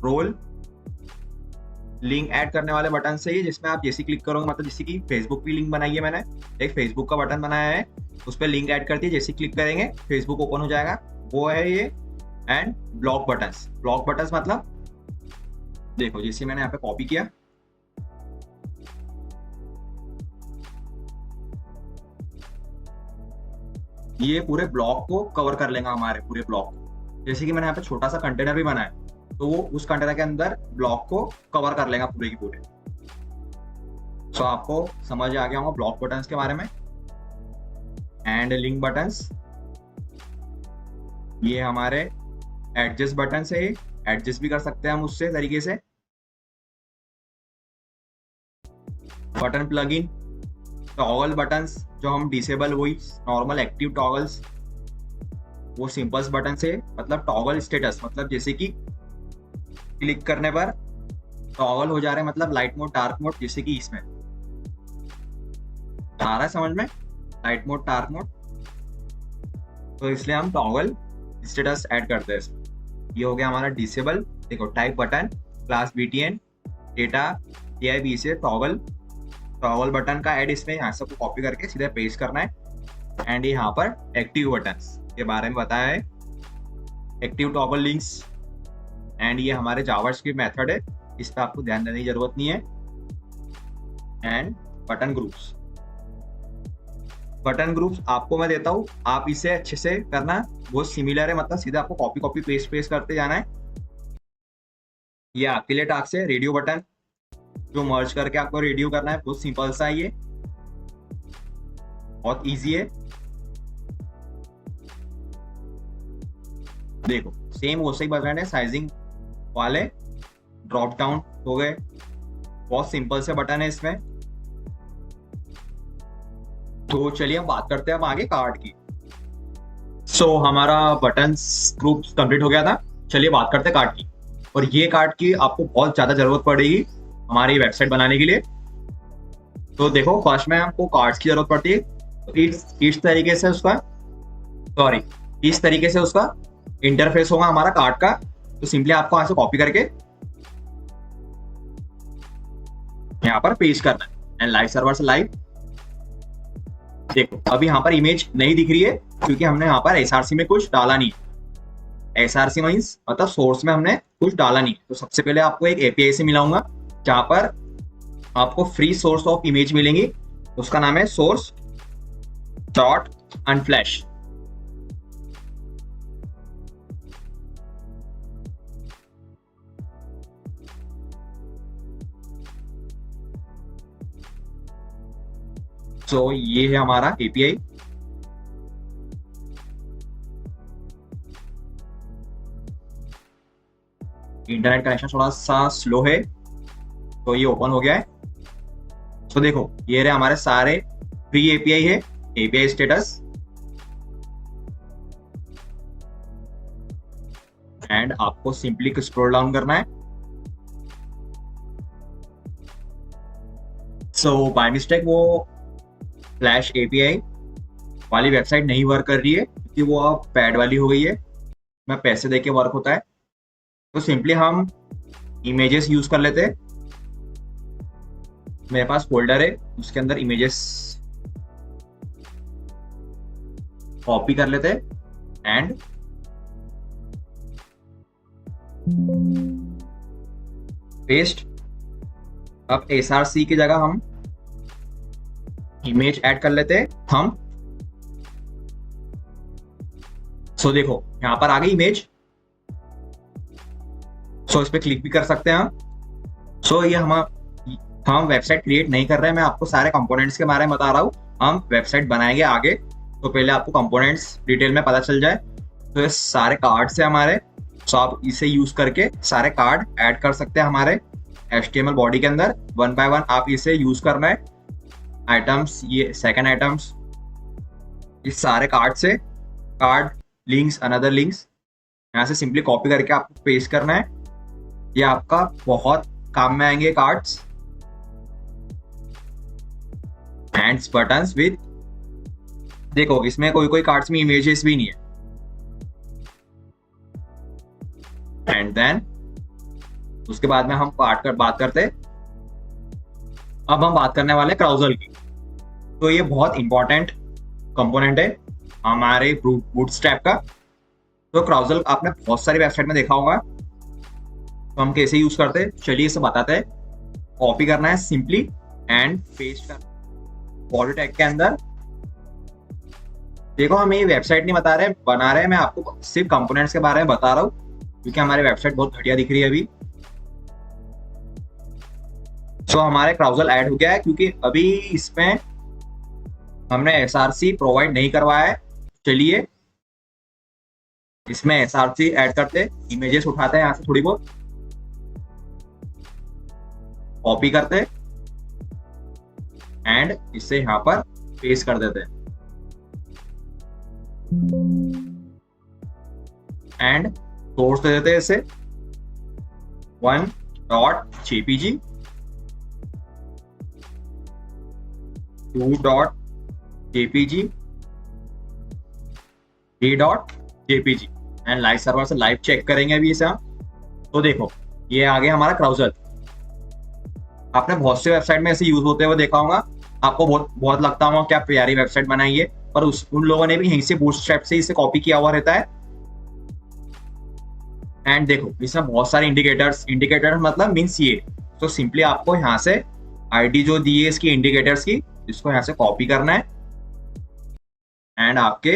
role link add करने वाले बटन से ही, जिसमें आप जैसे क्लिक करोगे मतलब जैसे कि फेसबुक की लिंक बनाई है मैंने, एक फेसबुक का बटन बनाया है, उस पर लिंक ऐड करती है, जैसे क्लिक करेंगे फेसबुक ओपन हो जाएगा, वो है ये। And block buttons, block buttons मतलब देखो जैसे मैंने यहाँ पे कॉपी किया, ये पूरे ब्लॉक को कवर कर लेगा, हमारे पूरे ब्लॉक को। जैसे कि मैंने यहाँ पे छोटा सा कंटेनर भी बनाया, तो वो उस कंटेनर के अंदर ब्लॉक को कवर कर लेगा पूरे की पूरे। सो आपको समझ आ गया होगा ब्लॉक बटन्स के बारे में। एंड लिंक बटन्स, ये हमारे एडजस्ट बटन से एडजस्ट भी कर सकते हैं हम उससे तरीके से। बटन प्लगइन, टॉगल बटन्स जो हम डिसेबल, वही नॉर्मल एक्टिव टॉगल्स, वो सिंपल्स बटन से मतलब टॉगल स्टेटस, मतलब जैसे कि क्लिक करने पर टॉगल हो जा रहे हैं, मतलब लाइट मोड डार्क मोड, जैसे कि इसमें आ रहा है समझ में, लाइट मोड डार्क मोड, तो इसलिए हम टॉगल स्टेटस ऐड करते हैं इसमें। ये हो गया हमारा डिसेबल। देखो type button class BTN data TIB से टॉगल, टॉगल बटन का ऐड इसमें यहाँ से कॉपी करके सीधे पेस्ट करना है। एंड यहाँ पर एक्टिव बटन्स के बारे में बताया है, एक्टिव टॉगल लिंक्स। एंड ये हमारे जावास्क्रिप्ट मेथड है, इस पर आपको ध्यान देने की जरूरत नहीं है। And button groups, button groups आपको मैं देता हूँ, आप इसे अच्छे से करना, बहुत सिमिलर है, मतलब सीधा आपको कॉपी कॉपी पेस्ट पेस्ट करते जाना है। ये आपके लिए टास्क है। रेडियो बटन जो मर्ज करके आपको रेडियो करना है, बहुत सिंपल सा है, ये बहुत इजी है। देखो सेम वैसे ही बटन है, साइजिंग वाले ड्रॉप डाउन हो गए, बहुत सिंपल से बटन है इसमें। तो चलिए हम बात करते हैं अब आगे कार्ड की। सो हमारा बटन्स ग्रुप कंप्लीट हो गया था, चलिए बात करते हैं कार्ड की। और ये कार्ड की आपको बहुत ज्यादा जरूरत पड़ेगी हमारी वेबसाइट बनाने के लिए। तो देखो फर्स्ट में हमको कार्ड्स की जरूरत पड़ती है, तो इस तरीके से उसका इस तरीके से उसका इंटरफेस होगा हमारा कार्ड का। तो सिंपली आपको यहाँ से कॉपी करके यहाँ पर पेस्ट करना है। एंड लाइव सर्वर से लाइव देखो अभी यहाँ पर इमेज नहीं दिख रही है, क्योंकि हमने यहाँ पर SRC में कुछ डाला नहीं। SRC मीन्स मतलब सोर्स में हमने कुछ डाला नहीं। तो सबसे पहले आपको एक API से मिलाऊंगा, जहां पर आपको फ्री सोर्स ऑफ इमेज मिलेंगी, उसका नाम है source डॉट अनफ्लैश। तो ये है हमारा API। इंटरनेट कनेक्शन थोड़ा सा स्लो है, तो ये ओपन हो गया है। तो देखो ये रहे हमारे सारे फ्री API है, API स्टेटस। एंड आपको सिंपली स्क्रॉल डाउन करना है। सो बाय मिस्टेक वो फ्लैश API वाली वेबसाइट नहीं वर्क कर रही है, क्योंकि वो अब पैड वाली हो गई है, मैं पैसे देके वर्क होता है। तो सिंपली हम इमेजेस यूज कर लेते हैं। मेरे पास फोल्डर है, उसके अंदर इमेजेस कॉपी कर लेते हैं एंड पेस्ट। अब SRC की जगह हम इमेज ऐड कर लेते हैं हम। सो देखो यहां पर आ गई इमेज। सो इस पे क्लिक भी कर सकते हैं हम। सो ये हम वेबसाइट क्रिएट नहीं कर रहे हैं, मैं आपको सारे कंपोनेंट्स के बारे में बता रहा हूँ। हम वेबसाइट बनाएंगे आगे, तो पहले आपको कंपोनेंट्स डिटेल में पता चल जाए। तो ये सारे कार्ड्स है हमारे, सो आप इसे यूज करके सारे कार्ड ऐड कर सकते हैं हमारे HTML बॉडी के अंदर। वन बाय वन आप इसे यूज करना है। आइटम्स, ये सेकंड आइटम्स, इस सारे कार्ड से कार्ड लिंक्स, अनदर लिंक्स यहाँ से सिंपली कॉपी करके आपको पेस्ट करना है। ये आपका बहुत काम में आएंगे कार्ड्स। हैंड्स बटन्स विद, देखो इसमें कोई कोई कार्ड्स में इमेजेस भी नहीं है। एंड देन उसके बाद में हम बात करते, अब हम बात करने वाले क्राउजल की। तो ये बहुत इंपॉर्टेंट कंपोनेंट है हमारे बूटस्ट्रैप का। तो क्राउजल आपने बहुत सारी वेबसाइट में देखा होगा। तो हम कैसे यूज करते हैं, चलिए इसे बताते हैं। कॉपी करना है सिंपली एंड पेस्ट करना बॉडी टैग के अंदर। देखो हम ये वेबसाइट नहीं बना रहे, मैं आपको सिर्फ कंपोनेंट्स के बारे में बता रहा हूँ क्योंकि हमारी वेबसाइट बहुत घटिया दिख रही है अभी। सो हमारे क्राउजल ऐड हो गया है क्योंकि अभी इसमें हमने SRC प्रोवाइड नहीं करवाया है। चलिए इसमें SRC ऐड करते, इमेजेस उठाते हैं यहाँ से थोड़ी बहुत, कॉपी करते एंड इसे यहाँ पर पेस्ट कर देते हैं एंड सोर्स दे देते हैं इसे 1.jpg, 2.jpg, 3.jpg and live server से लाइव चेक करेंगे अभी इसे हम। तो देखो ये आ गया हमारा क्राउजल। आपने बहुत से वेबसाइट में ऐसे यूज होते हुए देखा होगा, आपको बहुत लगता होगा क्या प्यारी वेबसाइट बनाई है, पर उन लोगों ने भी यहीं से बूटस्ट्रैप से इसे कॉपी किया हुआ रहता है। एंड देखो इसमें बहुत सारे इंडिकेटर्स मतलब मीन्स ये। तो सिंपली आपको यहाँ से आईडी जो दी है इसकी इंडिकेटर्स की, इसको यहाँ से कॉपी करना है एंड आपके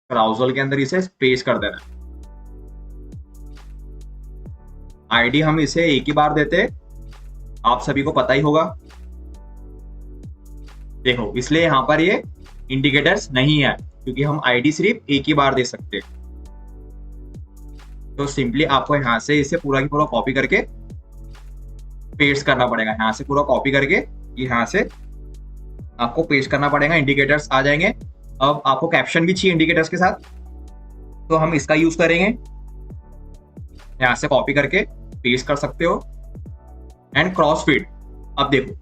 क्राउजल के अंदर इसे पेस्ट कर देना है। आईडी हम इसे एक ही बार देते, आप सभी को पता ही होगा। देखो इसलिए यहाँ पर ये इंडिकेटर्स नहीं है क्योंकि हम आईडी सिर्फ एक ही बार दे सकते हैं। तो सिंपली आपको यहाँ से इसे पूरा की पूरा कॉपी करके पेस्ट करना पड़ेगा। यहाँ से पूरा कॉपी करके यहाँ से आपको पेस्ट करना पड़ेगा, इंडिकेटर्स आ जाएंगे। अब आपको कैप्शन भी चाहिए इंडिकेटर्स के साथ, तो हम इसका यूज करेंगे। यहाँ से कॉपी करके पेस्ट कर सकते हो एंड क्रॉस फीड। अब देखो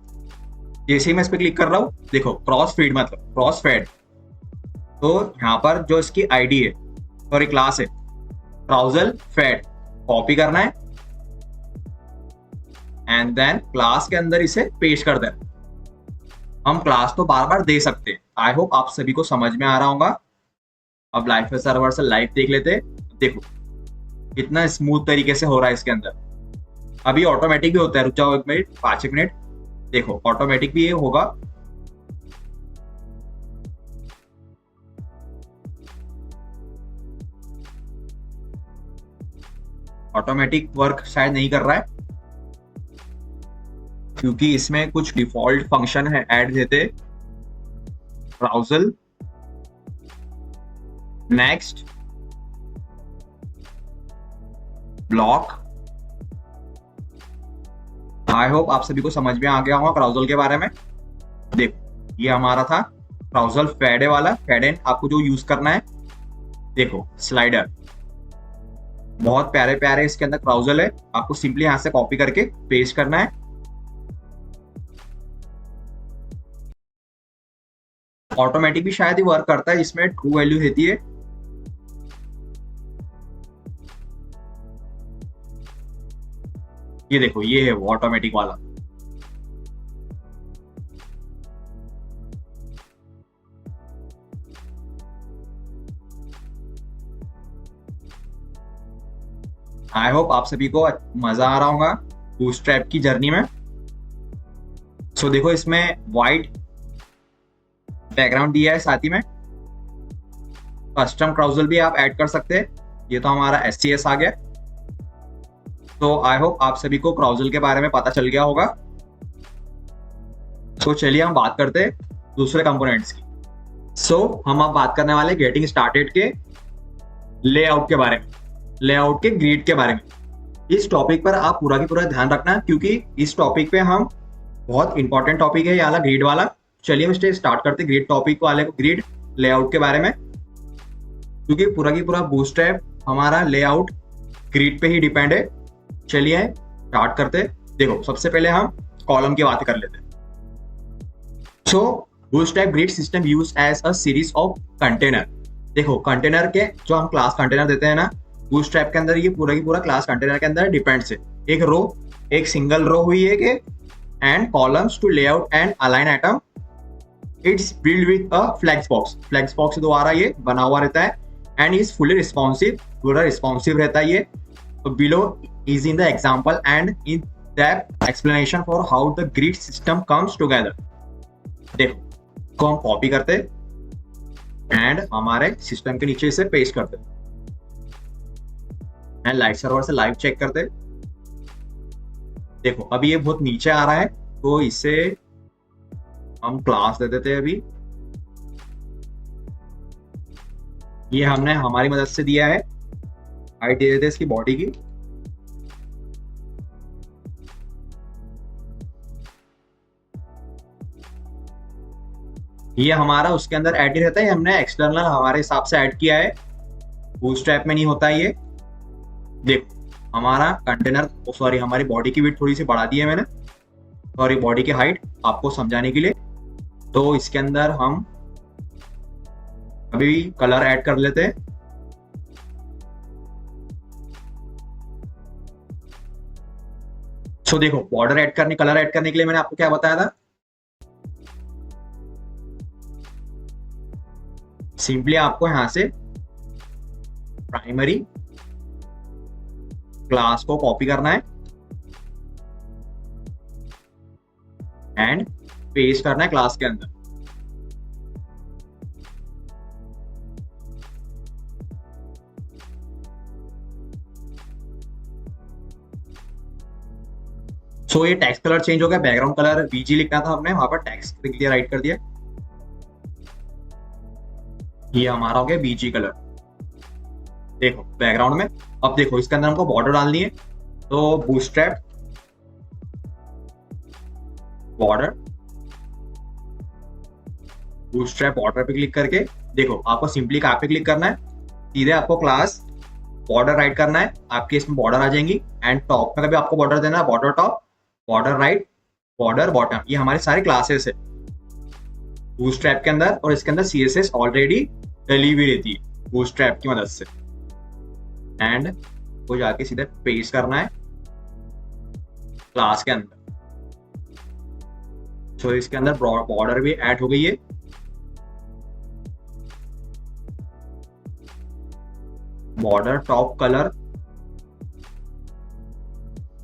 जैसे ही मैं इस पर क्लिक कर रहा हूँ, देखो क्रॉस फीड मतलब क्रॉस फेड। तो यहाँ पर जो इसकी आईडी है सॉरी क्लास है क्राउजल फेड, कॉपी करना है एंड देन क्लास के अंदर इसे पेस्ट कर देना। हम क्लास तो बार बार दे सकते हैं। आई होप आप सभी को समझ में आ रहा होगा। अब लाइव सर्वर से लाइव देख लेते। देखो कितना स्मूथ तरीके से हो रहा है इसके अंदर। अभी ऑटोमेटिक भी होता है, रुक जाओ एक मिनट, 5 मिनट। देखो ऑटोमेटिक भी ये होगा। ऑटोमेटिक वर्क शायद नहीं कर रहा है क्योंकि इसमें कुछ डिफॉल्ट फंक्शन है ऐड देते। ब्राउजल नेक्स्ट ब्लॉक। आई होप आप सभी को समझ में आ गया होगा क्राउजल के बारे में। देखो ये हमारा था क्राउजल फेडे वाला। फेडेन आपको जो यूज करना है, देखो स्लाइडर, बहुत प्यारे प्यारे इसके अंदर क्राउजल है। आपको सिंपली यहां से कॉपी करके पेस्ट करना है। ऑटोमेटिक भी शायद ही वर्क करता है, इसमें ट्रू वैल्यू देती है। ये देखो ये है वो ऑटोमेटिक वाला। आई होप आप सभी को मजा आ रहा होगा बूटस्ट्रैप की जर्नी में। सो देखो इसमें वाइट बैकग्राउंड दिया है, साथ ही में कस्टम क्राउजल भी आप ऐड कर सकते हैं। ये तो हमारा SCS आ गया। तो आई होप आप सभी को क्राउजल के बारे में पता चल गया होगा। तो चलिए हम बात करते हैं दूसरे कंपोनेंट्स की। सो हम अब बात करने वाले गेटिंग स्टार्टेड के लेआउट के बारे में। लेआउट के ग्रिड के बारे में। इस टॉपिक पर आप पूरा की पूरा ध्यान रखना, क्योंकि इस टॉपिक पे हम बहुत इंपॉर्टेंट टॉपिक है ये वाला ग्रिड वाला। चलिए हम स्टार्ट करते ग्रिड टॉपिक वाले को, ग्रिड लेआउट के बारे में, क्योंकि पूरा की पूरा बूटस्ट्रैप हमारा लेआउट ग्रिड पे ही डिपेंड है। चलिए स्टार्ट करते। देखो सबसे पहले हम कॉलम की बात कर लेते हैं। So Bootstrap grid system use as a series of container. देखो कंटेनर के जो हम क्लास कंटेनर देते हैं ना बूटस्ट्रैप के अंदर, ये पूरा की पूरा क्लास कंटेनर के अंदर डिपेंड्स है। एक रो, एक सिंगल रो हुई है कि and columns to layout and align item. It's build with a flex box. Flex box द्वारा ये बना हुआ रहता है एंड इज फुली रिस्पॉन्सिव, पूरा रिस्पॉन्सिव रहता है ये। Below is in the example and in that explanation for how the grid system comes together. देखो को हम कॉपी करते एंड हमारे सिस्टम के नीचे इसे पेस्ट करते एंड लाइव सर्वर से लाइव चेक करते। देखो अभी ये बहुत नीचे आ रहा है, तो इसे हम क्लास दे देते हैं। अभी ये हमने हमारी मदद से दिया है, हाइट दे देते इसकी बॉडी की। ये हमारा उसके अंदर ऐड रहता है, हमने एक्सटर्नल हमारे हिसाब से ऐड किया है, बूटस्ट्रैप में नहीं होता है ये। देखो हमारा कंटेनर, सॉरी हमारी बॉडी की विड्थ थोड़ी सी बढ़ा दी है मैंने, सॉरी बॉडी की हाइट आपको समझाने के लिए। तो इसके अंदर हम अभी कलर ऐड कर लेते हैं। सो देखो बॉर्डर ऐड करने, कलर ऐड करने के लिए मैंने आपको क्या बताया था, सिंपली आपको यहां से प्राइमरी क्लास को कॉपी करना है एंड पेस्ट करना है क्लास के अंदर। सो ये टेक्स्ट कलर चेंज हो गया, बैकग्राउंड कलर बीजी लिखना था हमने, वहां पर टेक्स्ट लिख दिया, राइट कर दिया। ये हमारा हो गया बीजी कलर। देखो बैकग्राउंड में, अब देखो इसके अंदर हमको बॉर्डर डालनी है, तो बूटस्ट्रैप बॉर्डर, बूटस्ट्रैप बॉर्डर पे क्लिक करके देखो आपको सिंपली कहाँ पे क्लिक करना है, सीधे आपको क्लास बॉर्डर राइट करना है, आपके इसमें बॉर्डर आ जाएंगी एंड टॉप में कभी आपको बॉर्डर देना है, border top, border right, border bottom. ये हमारे सारे क्लासेस है बूटस्ट्रैप के अंदर, और इसके अंदर CSS ऑलरेडी डली हुई रहती है बूटस्ट्रैप की मदद से। एंड वो जाके सीधे पेस्ट करना है क्लास के अंदर। तो इसके अंदर बॉर्डर भी ऐड हो गई है। Border top colour,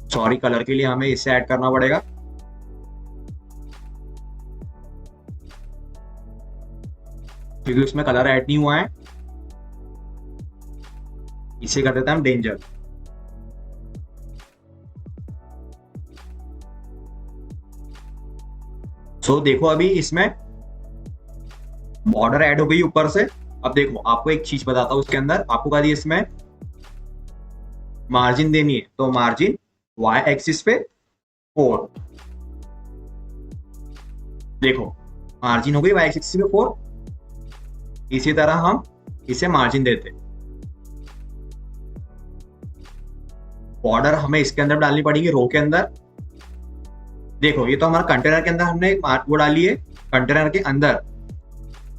sorry colour के लिए हमें इसे ऐड करना पड़ेगा। क्योंकि उसमें कलर ऐड नहीं हुआ है, इसे कर देते हैं हम डेंजर। सो देखो अभी इसमें बॉर्डर ऐड हो गई ऊपर से। अब देखो आपको एक चीज बताता हूं, उसके अंदर आपको कहा दिया इसमें मार्जिन देनी है, तो मार्जिन y एक्सिस पे 4। देखो मार्जिन हो गई y एक्सिस पे 4। इसी तरह हम इसे मार्जिन देते, बॉर्डर हमें इसके अंदर डालनी पड़ेगी रो के अंदर। देखो ये तो हमारा कंटेनर के अंदर हमने वो डाली है, कंटेनर के अंदर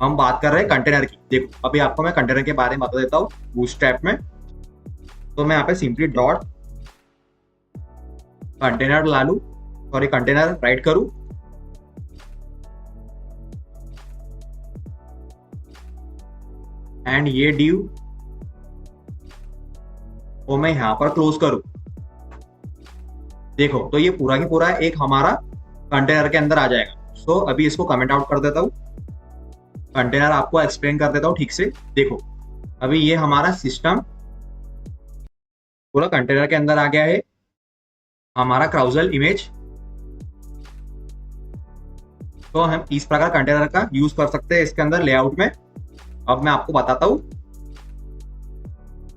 हम बात कर रहे हैं कंटेनर की। देखो अभी आपको मैं कंटेनर के बारे में बता देता हूँ बूटस्ट्रैप में। तो मैं यहाँ पे सिंपली डॉट कंटेनर ला लू, सॉरी कंटेनर राइट करूं, एंड ये डिव वो मैं यहां पर क्लोज करूं। देखो तो ये पूरा की पूरा एक हमारा कंटेनर के अंदर आ जाएगा। सो अभी इसको कमेंट आउट कर देता हूं, कंटेनर आपको एक्सप्लेन कर देता हूं ठीक से। देखो अभी ये हमारा सिस्टम पूरा कंटेनर के अंदर आ गया है, हमारा क्राउजल इमेज। तो हम इस प्रकार कंटेनर का यूज कर सकते हैं इसके अंदर लेआउट में। अब मैं आपको बताता हूं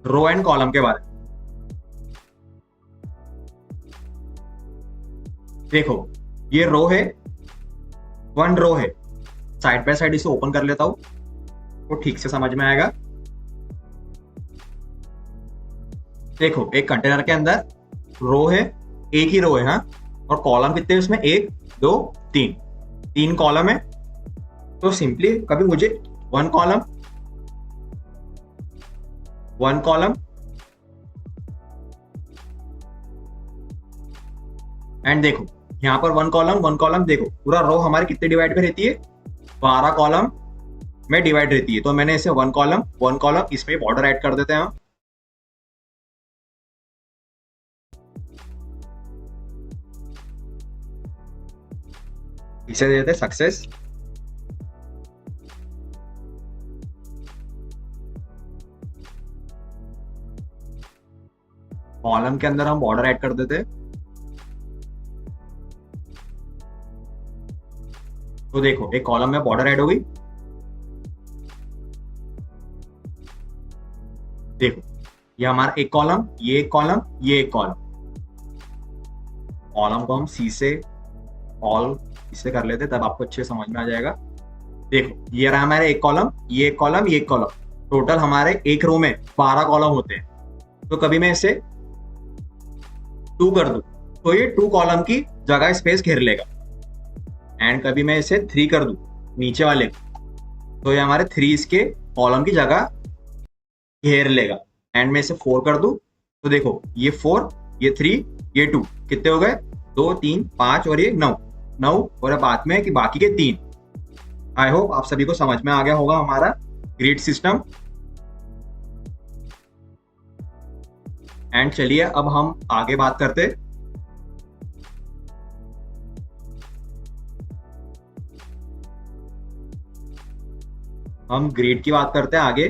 रो एंड कॉलम के बारे में। देखो ये रो है, वन रो है, साइड बाय साइड इसे ओपन कर लेता हूं तो ठीक से समझ में आएगा। देखो एक कंटेनर के अंदर रो है, एक ही रो है, हाँ, और कॉलम कितने हैं उसमें, 1 2 3, 3 कॉलम है। तो सिंपली कभी मुझे one column, one column and देखो यहाँ पर वन कॉलम, देखो पूरा रो हमारी कितने डिवाइड में रहती है, 12 कॉलम में डिवाइड रहती है। तो मैंने इसे वन कॉलम इसमें बॉर्डर ऐड कर देते हैं हम। इसे दे देते हैं सक्सेस। कॉलम के अंदर हम बॉर्डर ऐड कर देते हैं। तो देखो एक कॉलम में बॉर्डर ऐड हो गई। देखो ये हमारा एक कॉलम, ये एक कॉलम, ये एक कॉलम। कॉलम को हम सी से ऑल इससे कर लेते तब आपको अच्छे समझ में आ जाएगा। देखो ये रहा हमारे एक कॉलम, ये एक कॉलम, ये एक कॉलम। टोटल हमारे एक रो में 12 कॉलम होते हैं। तो कभी मैं इसे 2 कर दूं तो ये 2 कॉलम की जगह स्पेस घेर लेगा। एंड कभी मैं इसे 3 कर दूं नीचे वाले तो ये हमारे 3 इसके कॉलम की जगह घेर लेगा। एंड में इसे 4 कर दूं तो देखो ये 4, ये 3, ये 2, कितने हो गए, 2 3 5 और ये 9 और बाद में कि बाकी के 3। आई होप आप सभी को समझ में आ गया होगा हमारा ग्रिड सिस्टम। एंड चलिए अब हम आगे बात करते। हम ग्रिड की बात करते हैं आगे।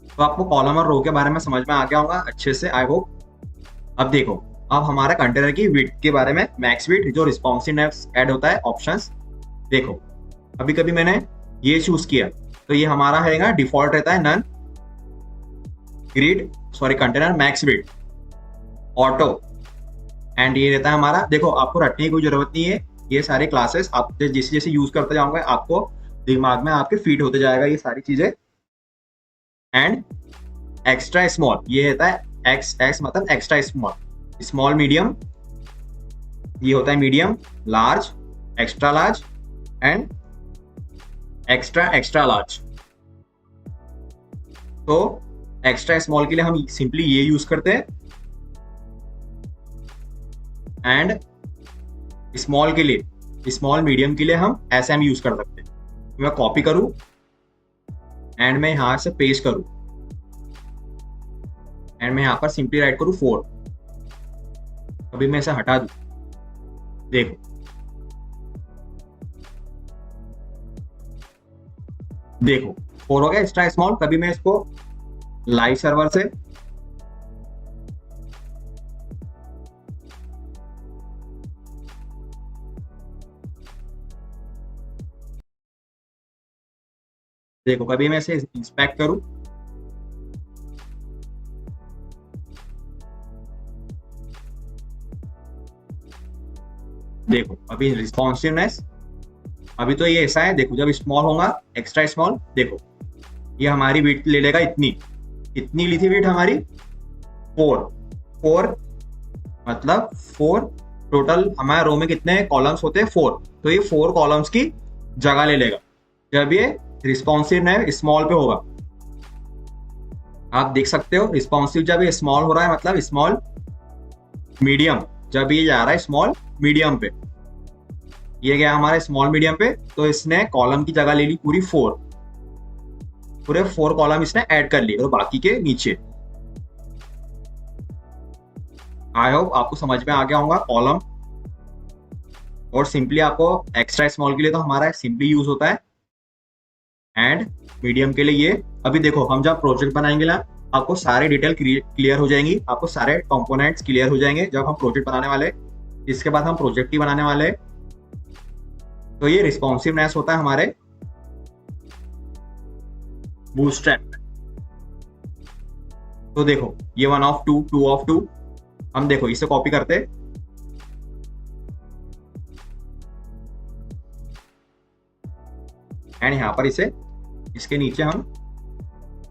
तो आपको कॉलम और रो के बारे में समझ में आ गया होगा अच्छे से, आई होप। अब देखो अब हमारा कंटेनर की विड्थ के बारे में, मैक्स विड्थ जो रिस्पॉन्सिवनेस ऐड होता है ऑप्शंस। देखो अभी कभी मैंने ये चूज किया तो ये हमारा है डिफॉल्ट रहता है none, grid sorry container max width, auto. And ये रहता है हमारा, देखो आपको रटने की कोई जरूरत नहीं है, ये सारे क्लासेस आप जैसे जैसे यूज करते जाओगे आपको दिमाग में आपके फीड होते जाएगा ये सारी चीजें। एंड एक्स्ट्रा स्मॉल ये रहता है एक्स मतलब एक्स्ट्रा स्मॉल, स्मॉल मीडियम ये होता है medium, large, extra large and extra extra large. तो एक्स्ट्रा स्मॉल के लिए हम सिंपली ये यूज करते हैं। एंड स्मॉल के लिए, स्मॉल मीडियम के लिए हम SM यूज कर सकते हैं। मैं कॉपी करूं एंड मैं यहां से पेस्ट करूं एंड मैं यहां पर सिंपली राइट करूं 4। अभी मैं इसे हटा दूं, देखो देखो 4 हो गया एक्स्ट्रा स्मॉल। कभी मैं इसको लाइव सर्वर से देखो कभी मैं इसे इंस्पेक्ट करूं देखो अभी रिस्पॉन्सिवनेस, अभी तो ये ऐसा है, देखो जब स्मॉल होगा एक्स्ट्रा स्मॉल, देखो ये हमारी विड्थ ले लेगा इतनी ली थी विड्थ हमारी 4 मतलब 4। टोटल हमारे रो में कितने कॉलम्स होते हैं 4, तो ये 4 कॉलम्स की जगह ले लेगा जब ये रिस्पॉन्सिवनेस स्मॉल पे होगा। आप देख सकते हो रिस्पॉन्सिव जब ये स्मॉल हो रहा है मतलब स्मॉल मीडियम, जब ये जा रहा है स्मॉल मीडियम पे, ये गया हमारे स्मॉल मीडियम पे, तो इसने कॉलम की जगह ले ली पूरी 4, पूरे 4 कॉलम इसने ऐड कर लिए और बाकी के नीचे। आई होप आपको समझ में आ गया होगा कॉलम। और सिंपली आपको एक्स्ट्रा स्मॉल के लिए तो हमारा सिंपली यूज होता है एंड मीडियम के लिए ये। अभी देखो हम जब प्रोजेक्ट बनाएंगे ना आपको सारे डिटेल क्लियर हो जाएंगी, आपको सारे कंपोनेंट्स क्लियर हो जाएंगे जब हम प्रोजेक्ट बनाने वाले। इसके बाद हम प्रोजेक्ट ही बनाने वाले। तो ये रिस्पॉन्सिवनेस होता है हमारे बूटस्ट्रैप में। तो देखो ये 1 of 2, 2 of 2, हम देखो इसे कॉपी करते एंड यहाँ पर इसे इसके नीचे हम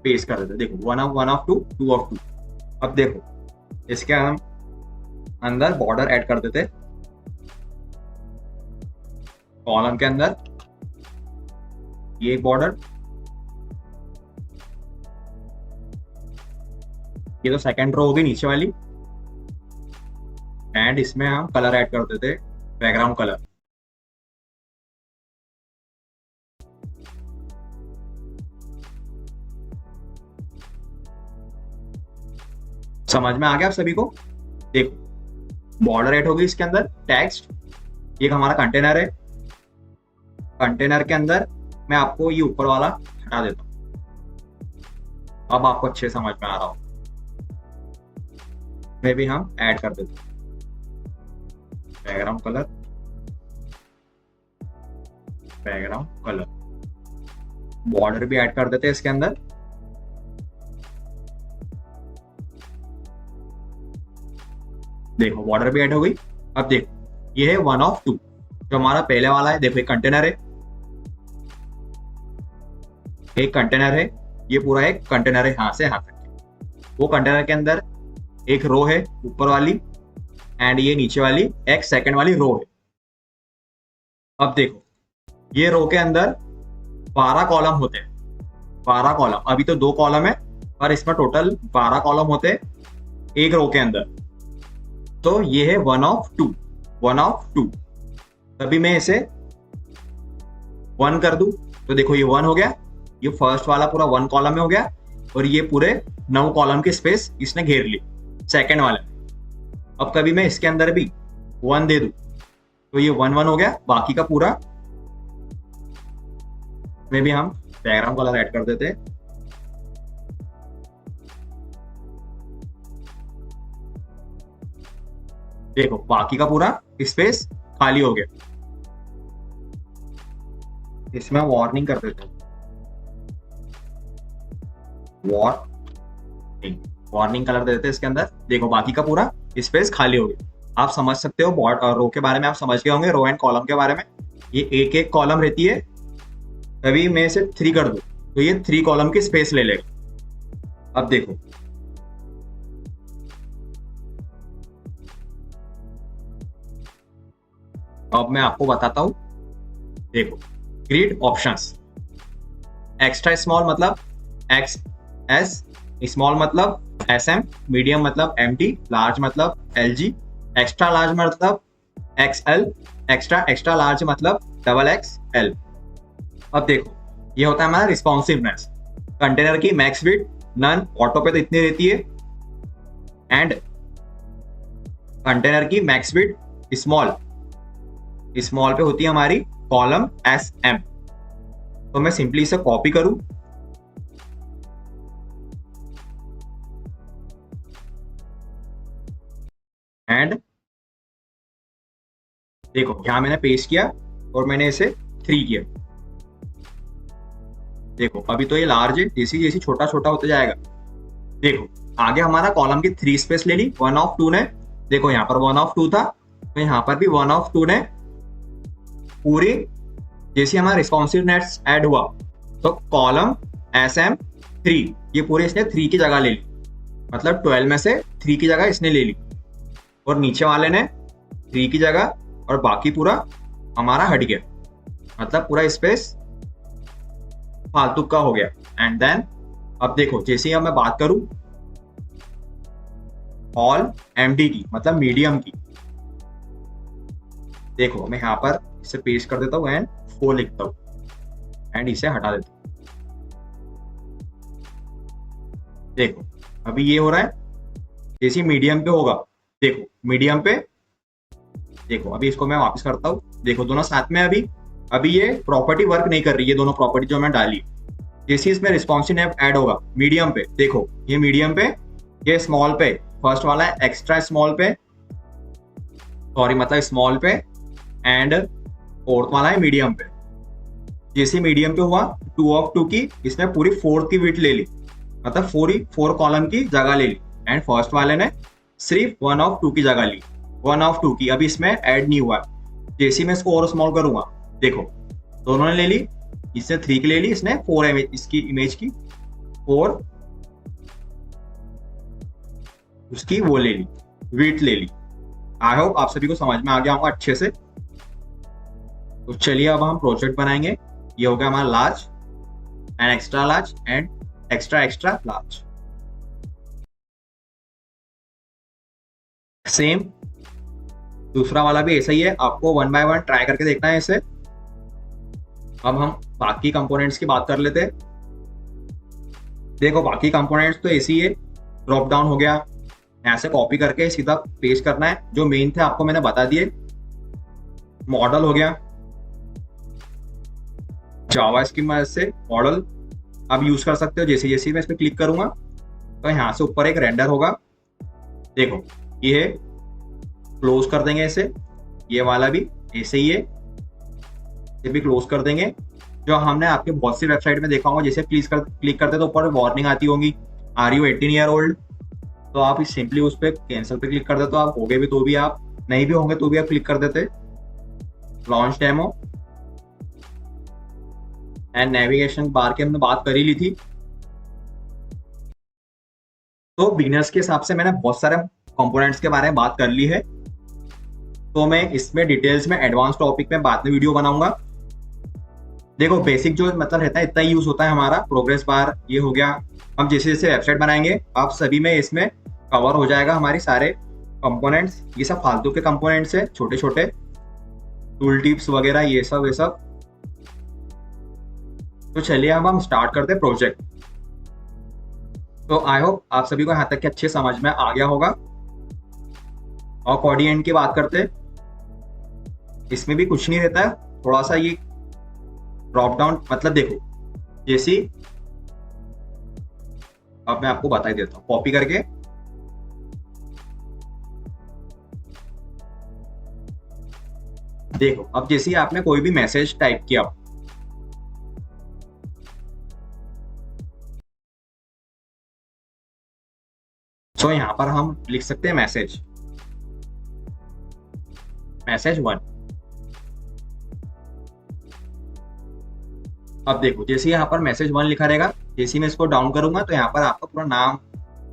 पेस्ट कर देते। देखो 1 ऑफ 2, 2 ऑफ 2। अब देखो इसके हम अंदर बॉर्डर ऐड कर देते कॉलम के अंदर, ये एक बॉर्डर, ये तो सेकंड रो होगी नीचे वाली, एंड इसमें हम कलर ऐड कर देते बैकग्राउंड कलर। समझ में आ गया आप सभी को? देखो बॉर्डर ऐड होगी इसके अंदर, टेक्स्ट, ये हमारा कंटेनर है, कंटेनर के अंदर मैं आपको ये ऊपर वाला हटा देता हूं, अब आपको अच्छे समझ में आ रहा हो, में भी हम ऐड कर देते background colour, background colour, border भी ऐड कर देते हैं इसके अंदर। देखो बॉर्डर भी ऐड हो गई। अब देखो ये है 1 ऑफ 2 जो हमारा पहले वाला है। देखो एक कंटेनर है, एक कंटेनर है, ये पूरा एक कंटेनर है यहां से यहां तक। वो कंटेनर के अंदर एक रो है ऊपर वाली, एंड ये नीचे वाली एक सेकंड वाली रो है। अब देखो ये रो के अंदर 12 कॉलम होते हैं, 12 कॉलम। अभी तो 2 कॉलम है पर इसमें टोटल 12 कॉलम होते हैं एक रो के अंदर। तो ये है 1 ऑफ 2, 1 ऑफ 2। तभी मैं इसे 1 कर दूं तो देखो ये 1 हो गया, ये फर्स्ट वाला पूरा 1 कॉलम में हो गया, और ये पूरे 9 कॉलम की स्पेस इसने घेर ली सेकंड वाले। अब कभी मैं इसके अंदर भी 1 दे दूं तो ये 1 1 हो गया, बाकी का पूरा में भी हम बैकग्राउंड कलर ऐड कर देते हैं। देखो बाकी का पूरा स्पेस खाली हो गया। इसमें वार्निंग कर देते हैं, वार्निंग कलर दे देते हैं इसके अंदर। देखो बाकी का पूरा स्पेस खाली हो गया। आप समझ सकते हो बॉर्ड रो के बारे में, आप समझ गए होंगे रो एंड कॉलम के बारे में। ये एक एक कॉलम रहती है, तभी मैं इसे 3 कर दूं तो ये 3 कॉलम की स्पेस ले लेगा। अब देखो अब मैं आपको बताता हूं। देखो ग्रिड ऑप्शंस, एक्स्ट्रा स्मॉल मतलब XS, स्मॉल मतलब SM, मीडियम मतलब MD, लार्ज मतलब LG, एक्स्ट्रा लार्ज मतलब XL, एक्स्ट्रा लार्ज मतलब XXL। अब देखो ये होता है हमारा रिस्पॉन्सिवनेस। कंटेनर की मैक्स विड्थ नन, ऑटो पे तो इतनी रहती है, एंड कंटेनर की मैक्स विड्थ स्मॉल, स्मॉल पे होती है हमारी कॉलम SM। तो मैं सिंपली इसे कॉपी करूं, एंड देखो यहां मैंने पेस्ट किया और मैंने इसे 3 किया। देखो अभी तो ये लार्ज है, जैसे जैसे छोटा छोटा होता जाएगा। देखो आगे हमारा कॉलम की 3 स्पेस ले ली 1 ऑफ 2 ने। देखो यहाँ पर 1 ऑफ 2 था तो यहाँ पर भी 1 ऑफ 2 ने पूरी, जैसे हमारा रिस्पॉन्सिवनेस ऐड हुआ तो कॉलम SM 3, ये पूरे इसने 3 की जगह ले ली, मतलब 12 में से 3 की जगह इसने ले ली, और नीचे वाले ने 3 की जगह, और बाकी पूरा हमारा हट गया, मतलब पूरा स्पेस फालतू का हो गया। एंड देन अब देखो जैसे ही अब मैं बात करूं ऑल MD की, मतलब मीडियम की, देखो मैं यहाँ पर इसे पेस्ट कर देता हूँ एंड 4 लिखता हूँ एंड इसे हटा देता हूँ। देखो अभी ये हो रहा है, जैसे मीडियम पे होगा, देखो मीडियम पे, देखो अभी इसको मैं वापस करता हूँ। देखो दोनों साथ में, अभी ये प्रॉपर्टी वर्क नहीं कर रही, ये दोनों प्रॉपर्टी जो मैं डाली। जैसे इसमें रिस्पॉन्सिवनेस ऐड होगा मीडियम पे, देखो ये मीडियम पे, ये स्मॉल पे, फर्स्ट वाला है एक्स्ट्रा स्मॉल पे, सॉरी मतलब स्मॉल पे, एंड फोर्थ वाला है मीडियम पे। जैसे मीडियम पे हुआ 2 ऑफ 2 की, इसने पूरी 4 की विड्थ ले ली, मतलब 4 कॉलम की जगह ले ली, एंड फर्स्ट वाले ने सिर्फ 1 ऑफ 2 की जगह ली, 1 ऑफ 2 की। अभी इसमें ऐड नहीं हुआ। जैसे मैं इसको और स्मॉल करूंगा, देखो दोनों ने ले ली, इसने 3 की ले ली, इसने 4 इमेज, इसकी इमेज की 4 उसकी वो ले ली, विड्थ ले ली। आई होप आप सभी को समझ में आ गया होगा अच्छे से। तो चलिए अब हम प्रोजेक्ट बनाएंगे। ये हो गया हमारा large and extra large and extra extra large. Same दूसरा वाला भी ऐसा ही है, आपको 1 बाय 1 ट्राई करके देखना है इसे। अब हम बाकी कंपोनेंट्स की बात कर लेते हैं। देखो बाकी कंपोनेंट्स तो ऐसे ही है, ड्रॉप डाउन हो गया, यहाँ से कॉपी करके सीधा पेस्ट करना है। जो मेन थे आपको मैंने बता दिए। मॉडल हो गया, जावा की मदद से मॉडल आप यूज कर सकते हो। जैसे जैसे मैं इस पर क्लिक करूंगा तो यहाँ से ऊपर एक रेंडर होगा। देखो ये है, क्लोज कर देंगे इसे। ये वाला भी ऐसे ही है, ये भी क्लोज कर देंगे। जो हमने आपके बहुत सी वेबसाइट में देखा होगा, जैसे क्लिक करते तो ऊपर वार्निंग आती होगी, आर यू 18 ईयर ओल्ड। तो आप सिंपली उस पर कैंसिल पे क्लिक कर देते, तो आप होगे भी तो भी, आप नहीं भी होंगे तो भी आप क्लिक कर देते। लॉन्च डेमो एंड नेविगेशन बार की हमने बात कर ही ली थी। तो बिगिनर्स के हिसाब से मैंने बहुत सारे कंपोनेंट्स के बारे में बात कर ली है। तो मैं इसमें डिटेल्स में एडवांस टॉपिक में बाद में वीडियो बनाऊंगा। देखो बेसिक जो मतलब रहता है इतना ही यूज होता है हमारा। प्रोग्रेस बार ये हो गया। हम जैसे जैसे वेबसाइट बनाएंगे आप सभी में इसमें कवर हो जाएगा हमारे सारे कंपोनेंट्स। ये सब फालतू के कंपोनेंट्स है, छोटे छोटे टूल टिप्स वगैरह ये सब। तो चलिए अब हम स्टार्ट करते हैं प्रोजेक्ट। तो आई होप आप सभी को यहाँ तक के अच्छे समझ में आ गया होगा। और कोऑर्डिनेट की बात करते, इसमें भी कुछ नहीं रहता है, थोड़ा सा ये ड्रॉप डाउन मतलब देखो जैसी, अब मैं आपको बता ही देता हूँ। कॉपी करके देखो, अब जैसे ही आपने कोई भी मैसेज टाइप किया, तो यहां पर हम लिख सकते हैं मैसेज 1। अब देखो जैसे यहाँ पर मैसेज 1 लिखा रहेगा, जैसे मैं इसको डाउन करूंगा तो यहाँ पर आपका पूरा नाम,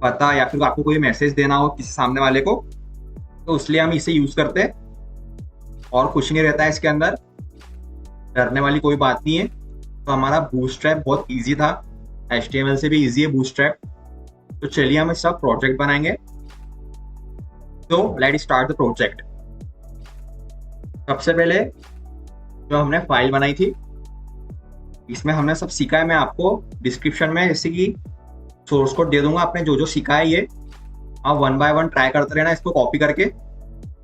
पता, या फिर आपको कोई मैसेज देना हो किसी सामने वाले को, तो इसलिए हम इसे यूज करते हैं। और कुछ नहीं रहता है इसके अंदर, डरने वाली कोई बात नहीं है। तो हमारा बूटस्ट्रैप बहुत इजी था, HTML से भी इजी है बूटस्ट्रैप। तो चलिए हम इसका प्रोजेक्ट बनाएंगे। तो लेट्स स्टार्ट द प्रोजेक्ट। सबसे पहले जो हमने फाइल बनाई थी, इसमें हमने सब सीखा है। मैं आपको डिस्क्रिप्शन में जैसे कि सोर्स कोड दे दूंगा, आपने जो जो सीखा है ये आप 1 बाय 1 ट्राई करते रहना, इसको कॉपी करके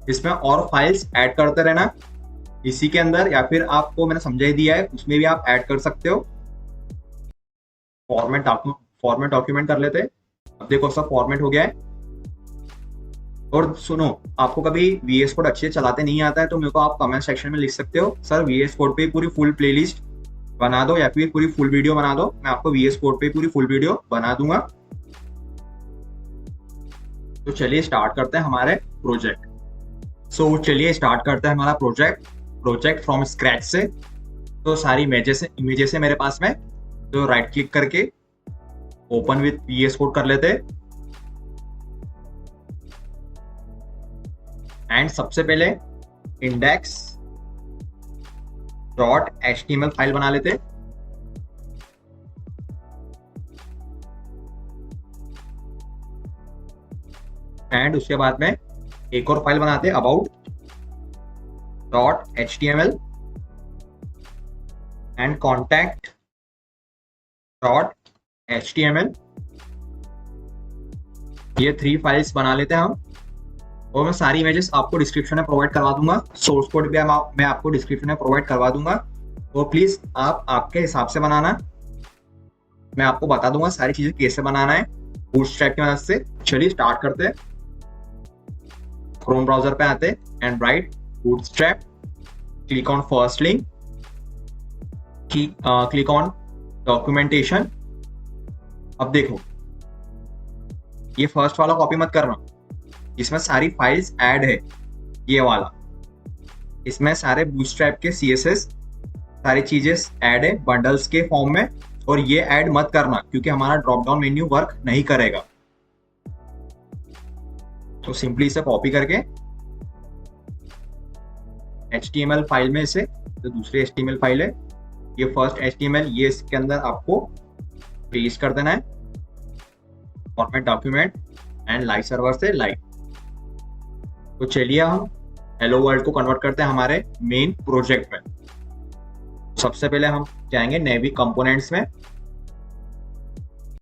इसमें और फाइल्स ऐड करते रहना इसी के अंदर, या फिर आपको मैंने समझा ही दिया है उसमें भी आप ऐड कर सकते हो। फॉर्मेट डॉक्यूमेंट कर लेते। अब देखो सब फॉर्मेट हो गया है। और सुनो, आपको कभी VS कोड अच्छे चलाते नहीं आता है तो मेरे को आप कमेंट सेक्शन में लिख सकते हो, सर VS कोड पे पूरी फुल प्लेलिस्ट बना दो या फिर पूरी फुल वीडियो बना दो। मैं आपको VS कोड पे पूरी फुल वीडियो बना दूंगा। तो चलिए स्टार्ट करते हैं हमारे प्रोजेक्ट। चलिए स्टार्ट करते हैं हमारा प्रोजेक्ट फ्रॉम स्क्रैच से। तो सारी इमेजेस है मेरे पास में। तो राइट क्लिक करके ओपन विथ VS कोड कर लेते हैं। एंड सबसे पहले index.html फाइल बना लेते। एंड उसके बाद में एक और फाइल बनाते हैं about.html एंड contact.html। ये 3 फाइल्स बना लेते हैं हम। और मैं सारी इमेजेस आपको डिस्क्रिप्शन में प्रोवाइड करवा दूंगा, सोर्स कोड भी मैं आपको डिस्क्रिप्शन में प्रोवाइड करवा दूंगा। तो प्लीज आप आपके हिसाब से बनाना, मैं आपको बता दूंगा सारी चीजें कैसे बनाना है बूटस्ट्रैप की मदद से। चलिए स्टार्ट करते हैं। क्रोम ब्राउजर पे आते and right bootstrap, click on first link, click on documentation. अब देखो ये फर्स्ट वाला कॉपी मत करना, इसमें सारी फाइल्स ऐड है। ये वाला, इसमें सारे बूटस्ट्रैप के CSS सारी चीजें ऐड है बंडल्स के फॉर्म में, और ये ऐड मत करना क्योंकि हमारा ड्रॉप डाउन मेन्यू वर्क नहीं करेगा। तो सिंपली इसे कॉपी करके HTML फाइल में इसे, जो दूसरी HTML फाइल है, ये फर्स्ट HTML, ये इसके अंदर आपको पेस्ट कर देना है, format document and live server से लाइव। तो चलिए हम हेलो वर्ल्ड को कन्वर्ट करते हैं हमारे मेन प्रोजेक्ट में। सबसे पहले हम जाएंगे नेवी कंपोनेंट्स में,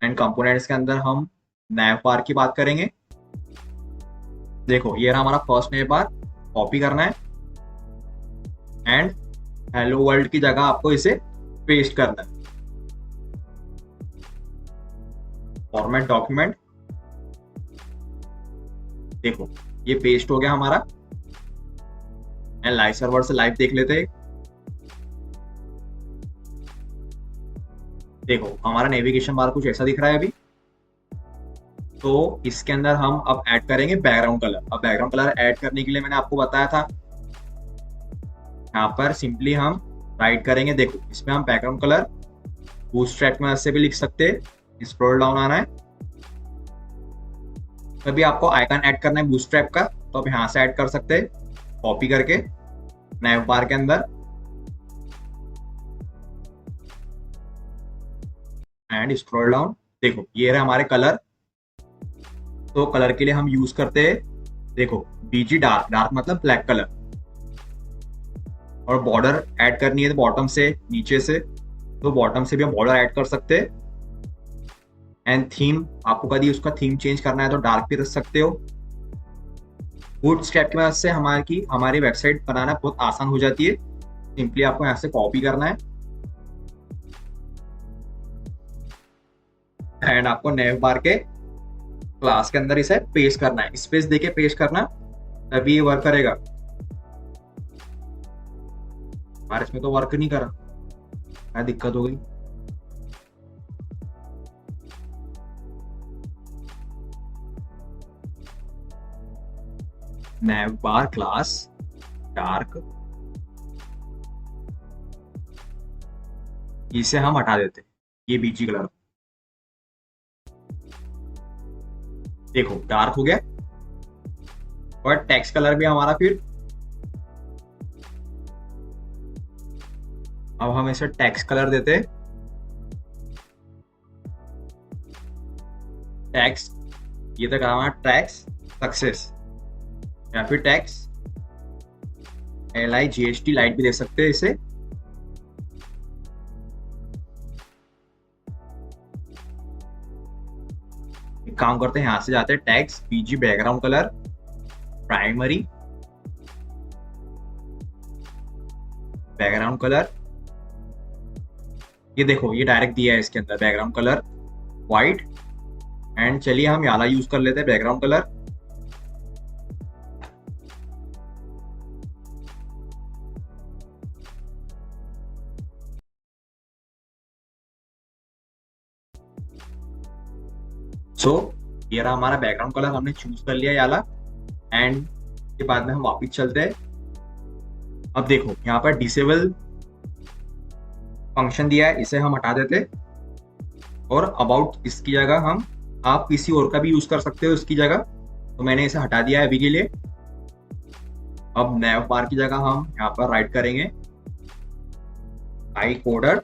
एंड कंपोनेंट्स के अंदर हम नैव बार की बात करेंगे। देखो ये रहा हमारा फर्स्ट नैव बार, कॉपी करना है एंड हेलो वर्ल्ड की जगह आपको इसे पेस्ट करना है। फॉर्मेट डॉक्यूमेंट, देखो ये पेस्ट हो गया हमारा, एंड लाइव सर्वर से लाइव देख लेते हैं। देखो हमारा नेविगेशन बार कुछ ऐसा दिख रहा है अभी। तो इसके अंदर हम अब ऐड करेंगे बैकग्राउंड कलर। अब बैकग्राउंड कलर ऐड करने के लिए मैंने आपको बताया था, यहाँ पर सिंपली हम राइट करेंगे। देखो इसमें हम बैकग्राउंड कलर बूटस्ट्रैप में ऐसे भी लिख सकते हैं, स्क्रॉल डाउन आना है। कभी आपको आइकन ऐड करना है बूटस्ट्रैप का, तो आप यहाँ से ऐड कर सकते हैं, कॉपी करके नैव बार के अंदर एंड स्क्रॉल डाउन। देखो ये रहे हमारे कलर। तो कलर के लिए हम यूज करते हैं, देखो BG डार्क, डार्क मतलब ब्लैक कलर। और बॉर्डर ऐड करनी है तो बॉटम से नीचे से, तो बॉटम से भी हम बॉर्डर ऐड कर सकते हैं। एंड थीम, आपको कभी उसका थीम चेंज करना है तो डार्क भी रख सकते हो। बूटस्ट्रैप की मदद से हमारी वेबसाइट बनाना बहुत आसान हो जाती है। सिंपली आपको यहाँ से कॉपी करना है एंड आपको नेव बार के क्लास के अंदर इसे पेस्ट करना है। स्पेस देके पेस्ट करना, तभी ये वर्क करेगा। हमारे इसमें तो वर्क नहीं करा, क्या दिक्कत हो गई? नेव बार क्लास डार्क, इसे हम हटा देते, ये BG कलर। देखो डार्क हो गया, और टेक्स्ट कलर भी हमारा फिर, अब हम इसे टेक्स्ट कलर देते, टेक्स्ट, ये तक हमारा टेक्स्ट सक्सेस, या फिर टेक्स्ट LIGHT लाइट भी दे सकते हैं इसे। एक काम करते हैं, यहां से जाते हैं text BG background colour primary, background colour, ये देखो ये डायरेक्ट दिया है इसके अंदर बैकग्राउंड कलर व्हाइट। एंड चलिए हम याला यूज कर लेते हैं बैकग्राउंड कलर। सो ये रहा हमारा बैकग्राउंड कलर, हमने चूज कर लिया याला। एंड के बाद में हम वापस चलते हैं। अब देखो यहाँ पर डिसेबल फंक्शन दिया है, इसे हम हटा देते, और अबाउट इसकी जगह हम, आप किसी और का भी यूज कर सकते हो इसकी जगह, तो मैंने इसे हटा दिया है अभी के लिए। अब नैव बार की जगह हम यहाँ पर राइट करेंगे I coder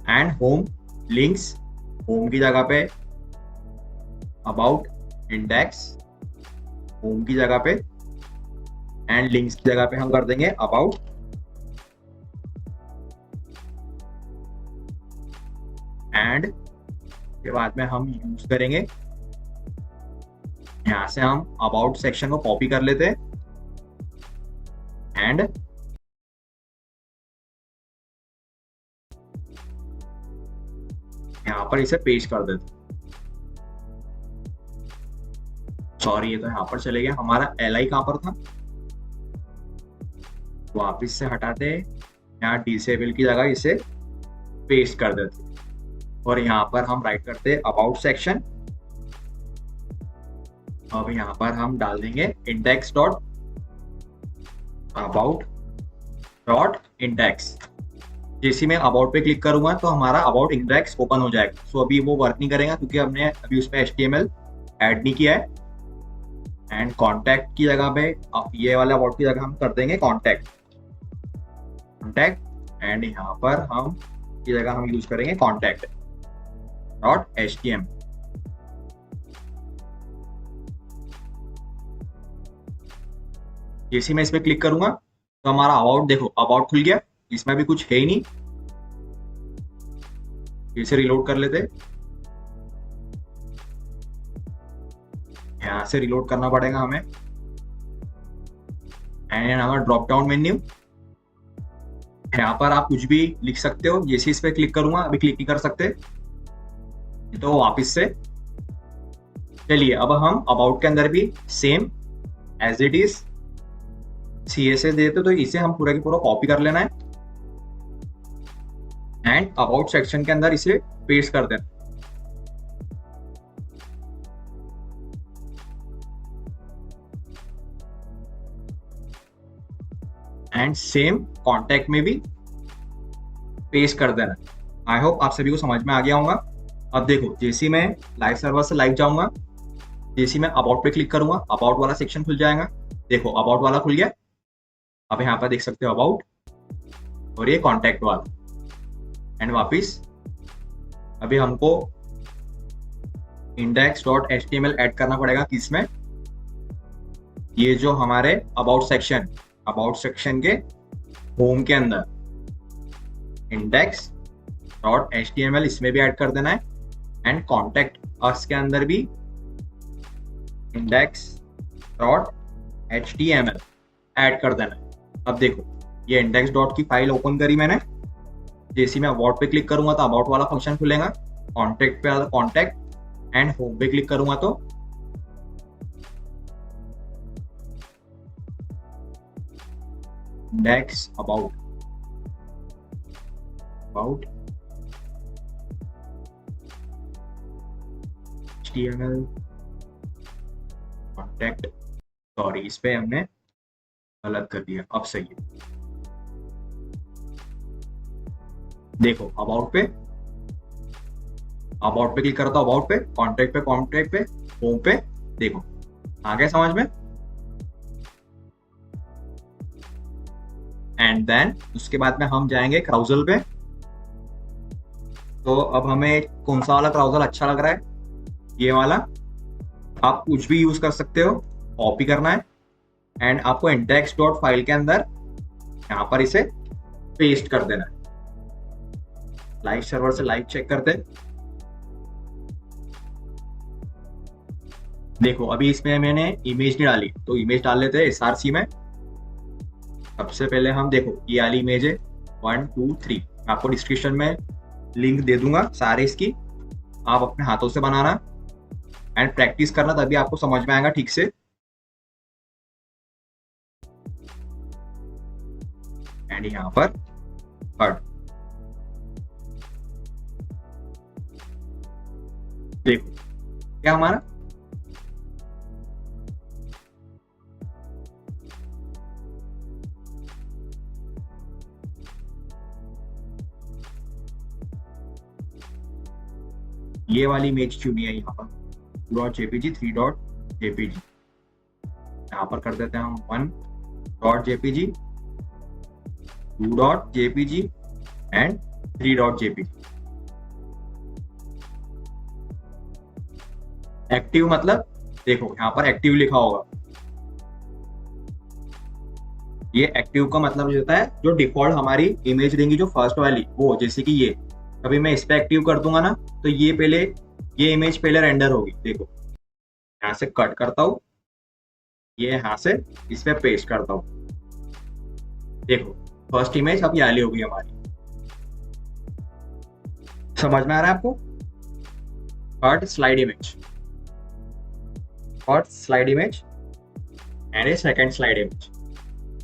and home links. Home की जगह पे अबाउट, इंडेक्स, होम की जगह पे, एंड लिंक्स की जगह पे हम कर देंगे अबाउट। एंड के बाद में हम यूज करेंगे, यहां से हम अबाउट सेक्शन को कॉपी कर लेते हैं एंड यहां पर इसे पेस्ट कर देते। सॉरी, ये तो यहां पर चले गया, हमारा LI कहां पर था, वापिस से हटाते, यहाँ डिसेबल की जगह इसे पेस्ट कर देते, और यहाँ पर हम राइट करते अबाउट सेक्शन। अब यहाँ पर हम डाल देंगे index dot about dot index. जैसे मैं अबाउट पे क्लिक करूंगा तो हमारा अबाउट इंडेक्स ओपन हो जाएगा। सो अभी वो वर्क नहीं करेगा क्योंकि हमने अभी उसमें HTML ऐड नहीं किया है। एंड कॉन्टैक्ट की जगह पे ये वाला अबाउट की जगह हम कर देंगे कॉन्टैक्ट। एंड यहाँ पर हम की जगह हम यूज करेंगे कॉन्टैक्ट डॉट HTML। जैसे मैं इस पे क्लिक करूंगा तो हमारा अबाउट देखो, अबाउट खुल गया, इसमें भी कुछ है ही नहीं। इसे रिलोड कर लेते, यहां से रिलोड करना पड़ेगा हमें। एंड हमारा ड्रॉप डाउन मेन्यू, यहाँ पर आप कुछ भी लिख सकते हो। जैसे इस पे क्लिक करूंगा, अभी क्लिक नहीं कर सकते तो वापस से चलिए अब हम अबाउट के अंदर भी same as it is CSS देते, तो इसे हम पूरा की पूरा कॉपी कर लेना है एंड अबाउट सेक्शन के अंदर इसे पेस्ट कर देना। एंड सेम कॉन्टैक्ट में भी पेस्ट कर देना। आई होप आप सभी को समझ में आ गया होगा। अब देखो, जैसे मैं लाइव सर्वर से लाइव जाऊंगा, जैसे मैं अबाउट पे क्लिक करूंगा, अबाउट वाला सेक्शन खुल जाएगा। देखो अबाउट वाला खुल गया। अब यहाँ पर देख सकते हो अबाउट और ये कॉन्टैक्ट वाला। एंड वापिस अभी हमको index.html ऐड करना पड़ेगा किसमें, ये जो हमारे अबाउट सेक्शन के होम के अंदर index.html इसमें भी ऐड कर देना है। एंड कॉन्टैक्ट अस के अंदर भी index.html ऐड कर देना है। अब देखो ये इंडेक्स डॉट की फाइल ओपन करी मैंने। जैसे मैं अबाउट पे क्लिक करूंगा तो अबाउट वाला फंक्शन खुलेगा, कॉन्टैक्ट पे कॉन्टैक्ट एंड होम पे क्लिक करूंगा तो index about HTML contact, sorry इस पे हमने गलत कर दिया, अब सही है। देखो अबाउट पे क्लिक करता हूं, अबाउट पे कॉन्टैक्ट पे होम पे, देखो आ गया समझ में। एंड देन उसके बाद में हम जाएंगे क्राउजल पे। तो अब हमें कौन सा वाला क्राउजल अच्छा लग रहा है, ये वाला। आप कुछ भी यूज कर सकते हो, कॉपी करना है एंड आपको इंडेक्स डॉट फाइल के अंदर यहां पर इसे पेस्ट कर देना है। लाइव सर्वर से लाइव चेक करते, देखो अभी इसमें मैंने इमेज नहीं डाली तो इमेज डाल लेते हैं SRC में। सबसे पहले हम देखो ये वाली इमेज है 1 2 3, आपको डिस्क्रिप्शन में लिंक दे दूंगा सारे इसकी, आप अपने हाथों से बनाना एंड प्रैक्टिस करना, तभी आपको समझ में आएगा ठीक से। एंड यहाँ पर हट, देखो क्या हमारा ये वाली इमेज चुनी है यहाँ पर 2.jpg 3.jpg, यहाँ पर कर देते हैं हम 1.jpg 2.jpg and 3.jpg। Active मतलब देखो यहाँ पर एक्टिव लिखा होगा, ये एक्टिव का मतलब होता है जो डिफॉल्ट हमारी इमेज देंगी जो फर्स्ट वाली वो, जैसे कि ये अभी मैं इस पे एक्टिव कर दूंगा ना तो ये इमेज पहले रेंडर होगी। देखो यहाँ से कट करता हूं, ये यहाँ से इस पे पेस्ट करता हूं, देखो फर्स्ट इमेज अब ये वाली होगी हमारी। समझ में आ रहा है आपको? Cut slide image and A second slide image,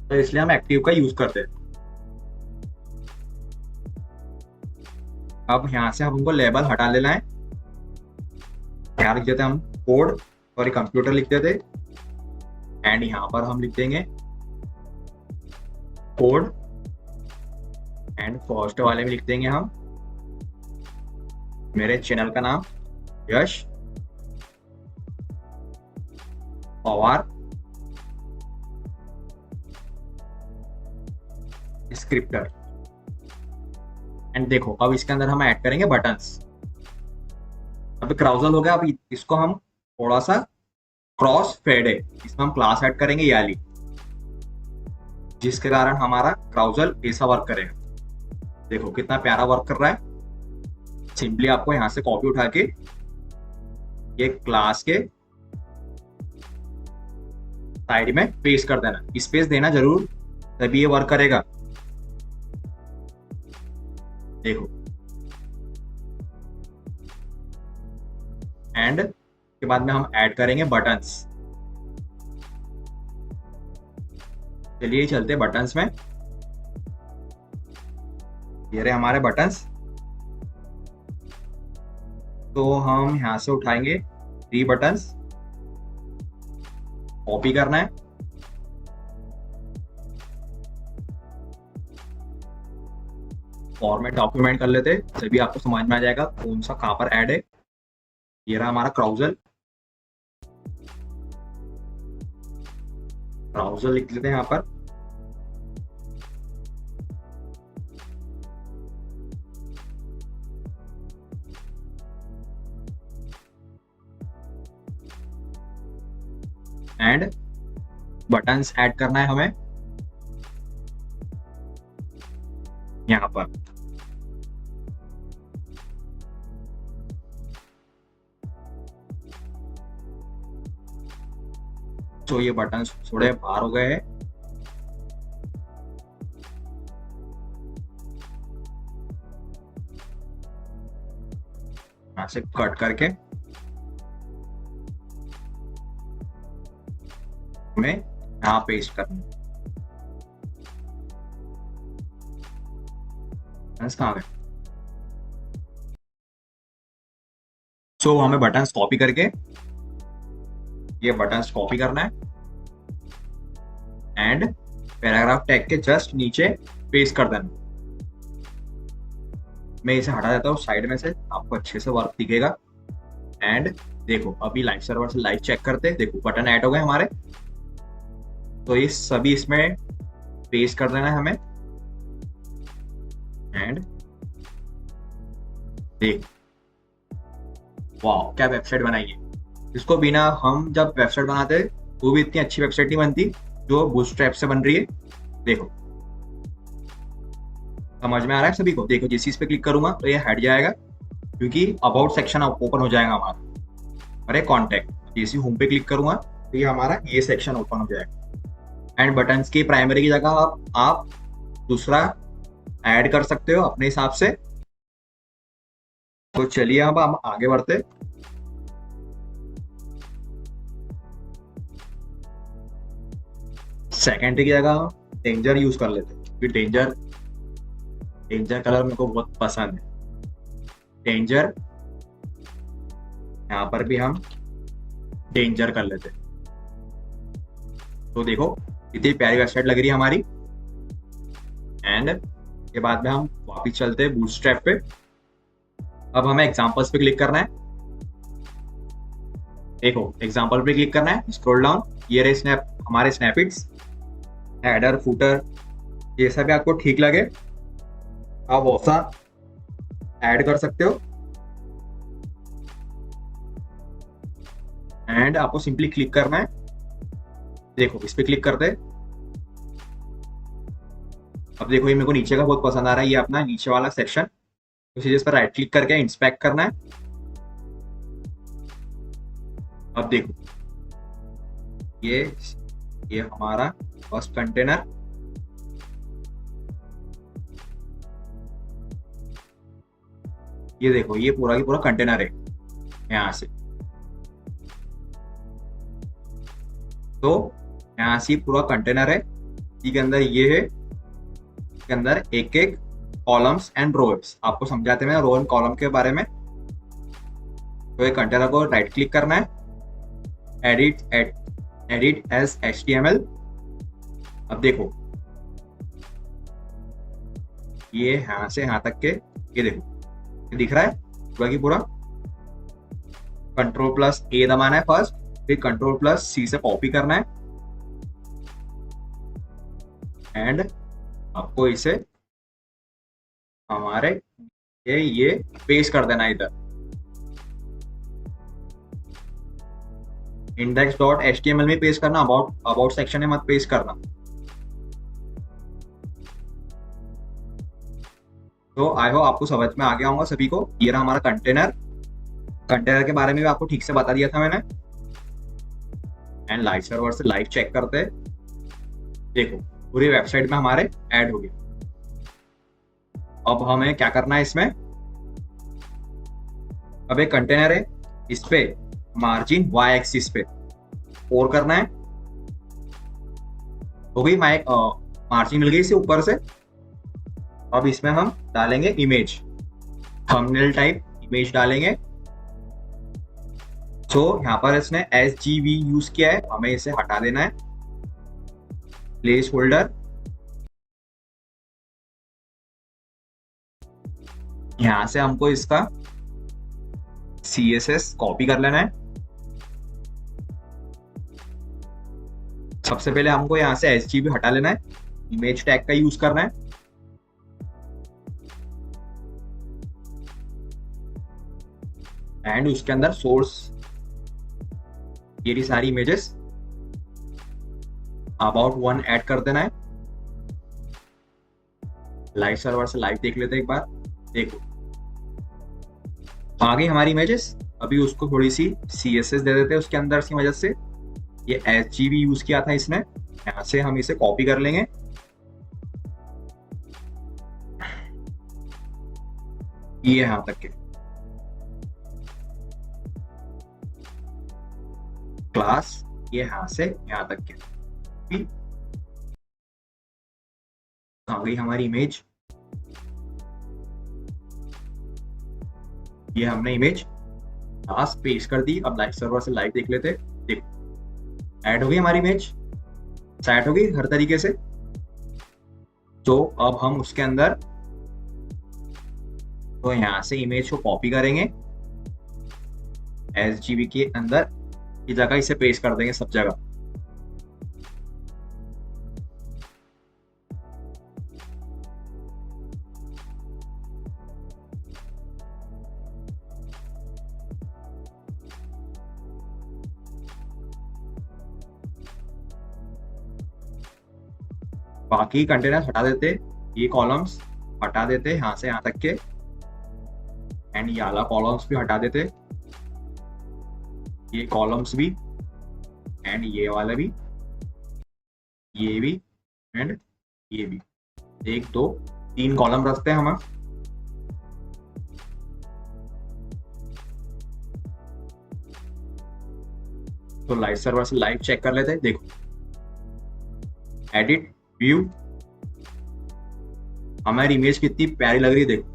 तो इसलिए हम एक्टिव का यूज करते हैं। अब यहाँ से हमको लेबल हटा लेना है, यहाँ लिख देते हैं हम कोड, सॉरी कंप्यूटर लिख देते एंड यहाँ पर हम लिख देंगे कोड एंड फर्स्ट वाले में लिख देंगे हम मेरे चैनल का नाम, यश पवार स्क्रिप्टर। एंड देखो अब इसके अंदर हम ऐड करेंगे बटन्स। अब क्राउजल हो गया, अब इसको हम थोड़ा सा क्रॉस फेड है, इसमें हम क्लास ऐड करेंगे याली, जिसके कारण हमारा क्राउजल ऐसा वर्क करेगा। देखो कितना प्यारा वर्क कर रहा है। सिंपली आपको यहां से कॉपी उठा के ये क्लास के साइड में पेस्ट कर देना, स्पेस देना जरूर, तभी ये वर्क करेगा। देखो एंड के बाद में हम ऐड करेंगे बटन्स। चलिए चलते बटन्स में। ये रहे हमारे बटन्स। तो हम यहां से उठाएंगे 3 बटन्स, कॉपी करना है, फॉर्मेट डॉक्यूमेंट कर लेते, तभी आपको समझ में आ जाएगा कौन सा कहां पर ऐड है। ये रहा हमारा क्राउजल। क्राउजल लिख लेते हैं यहाँ पर। एंड बटन्स ऐड करना है हमें यहाँ पर। तो ये बटन्स थोड़े बाहर हो गए हैं, यहाँ से कट करके हमें यहाँ पेस्ट करना। कहाँ गए? सो हमें बटन्स कॉपी करके ये बटन्स कॉपी करना है एंड पैराग्राफ टैग के जस्ट नीचे पेस्ट कर देना। मैं इसे हटा देता हूँ साइड में से, आपको अच्छे से वर्क दिखेगा। एंड देखो अभी लाइव सर्वर से लाइव चेक करते, देखो बटन ऐड हो गए हमारे। तो ये सभी इसमें पेस्ट कर देना है हमें। एंड देख, वाह क्या वेबसाइट बनाई है। इसको बिना हम जब वेबसाइट बनाते वो भी इतनी अच्छी वेबसाइट नहीं बनती जो बूटस्ट्रैप से बन रही है। देखो समझ में आ रहा है सभी को? देखो जिस चीज पे क्लिक करूंगा तो ये हट जाएगा, क्योंकि अबाउट सेक्शन ओपन हो जाएगा हमारा। अरे कॉन्टेक्ट, जैसे होम पे क्लिक करूंगा तो ये हमारा ये सेक्शन ओपन हो जाएगा। एंड बटन्स की प्राइमरी की जगह आप दूसरा ऐड कर सकते हो अपने हिसाब से। तो चलिए अब हम आगे बढ़ते। सेकेंडरी की जगह डेंजर यूज कर लेते, क्योंकि डेंजर कलर मेरे को बहुत पसंद है। डेंजर, यहां पर भी हम डेंजर कर लेते। तो देखो इतनी प्यारी वेबसाइट लग रही है हमारी। एंड के बाद में हम वापस चलते हैं बूटस्ट्रैप पे। अब हमें एग्जांपल्स पे क्लिक करना है। देखो एग्जांपल पे क्लिक करना है, स्क्रॉल डाउन, ये रहे हमारे स्नैपिट्स, हेडर फुटर, ये सब भी आपको ठीक लगे आप वैसा ऐड कर सकते हो। एंड आपको सिंपली क्लिक करना है। देखो इस पे क्लिक करते, अब देखो ये मेरे को नीचे का बहुत पसंद आ रहा है, ये अपना नीचे वाला सेक्शन। उसी जिस पर राइट क्लिक करके इंस्पेक्ट करना है। अब देखो ये हमारा फर्स्ट कंटेनर, ये देखो ये पूरा की पूरा कंटेनर है यहां से। तो यहां से पूरा कंटेनर है, इसके अंदर ये है, इसके अंदर एक एक कॉलम्स एंड रोज। आपको समझाते हैं रो एंड कॉलम के बारे में। तो ये कंटेनर को राइट क्लिक करना है, एडिट एज HTML। अब देखो ये यहाँ से यहाँ तक के, ये देखो ये दिख रहा है पूरा की पूरा। कंट्रोल+A दबाना है फर्स्ट, फिर कंट्रोल+C से कॉपी करना है एंड आपको इसे हमारे ये पेस्ट कर देना इधर। index.html में पेस्ट करना, अबाउट सेक्शन में मत पेस्ट करना। तो आई होप आपको समझ में आ गया होगा सभी को। ये रहा हमारा कंटेनर के बारे में भी आपको ठीक से बता दिया था मैंने। एंड लाइव सर्वर से लाइव चेक करते हैं, देखो पूरी वेबसाइट में हमारे ऐड हो गए। अब हमें क्या करना है इसमें, अब एक कंटेनर है, इस पे मार्जिन y एक्सिस पे 4 करना है। हो गई मार्जिन मिल गई इसे ऊपर से। अब इसमें हम डालेंगे इमेज, थंबनेल टाइप इमेज डालेंगे। तो यहाँ पर इसने SGV यूज किया है, हमें इसे हटा देना है। प्लेस होल्डर, यहां से हमको इसका CSS कॉपी कर लेना है। सबसे पहले हमको यहां से SGV हटा लेना है, इमेज टैग का यूज करना है। एंड उसके अंदर सोर्स, ये सारी इमेजेस अबाउट 1 ऐड कर देना है। लाइव सर्वर से लाइव देख लेते हैं एक बार, देखो आ गई हमारी इमेजेस। अभी उसको थोड़ी सी CSS दे देते हैं उसके अंदर की मदद से। ये SGV यूज किया था इसने, यहां से हम इसे कॉपी कर लेंगे। ये यहां तक के क्लास, ये यहां से यहां तक के आ गई हमारी इमेज। ये हमने इमेज लास्ट पेस्ट कर दी। अब लाइव सर्वर से लाइव देख लेते, देखो ऐड हो गई हमारी इमेज, सेट हो गई हर तरीके से। तो अब हम उसके अंदर, तो यहां से इमेज को कॉपी करेंगे, SGV के अंदर की जगह इसे पेस्ट कर देंगे सब जगह। बाकी कंटेनर हटा देते, ये कॉलम्स हटा देते यहां से यहां तक के, एंड ये वाला कॉलम्स भी हटा देते, ये कॉलम्स भी, एंड ये वाला भी, ये भी, एंड ये भी। 1 2 3 कॉलम रखते हैं हम। तो लाइव सर्वर से लाइव चेक कर लेते हैं, देखो एडिट व्यू, हमारी इमेज कितनी प्यारी लग रही है देखो।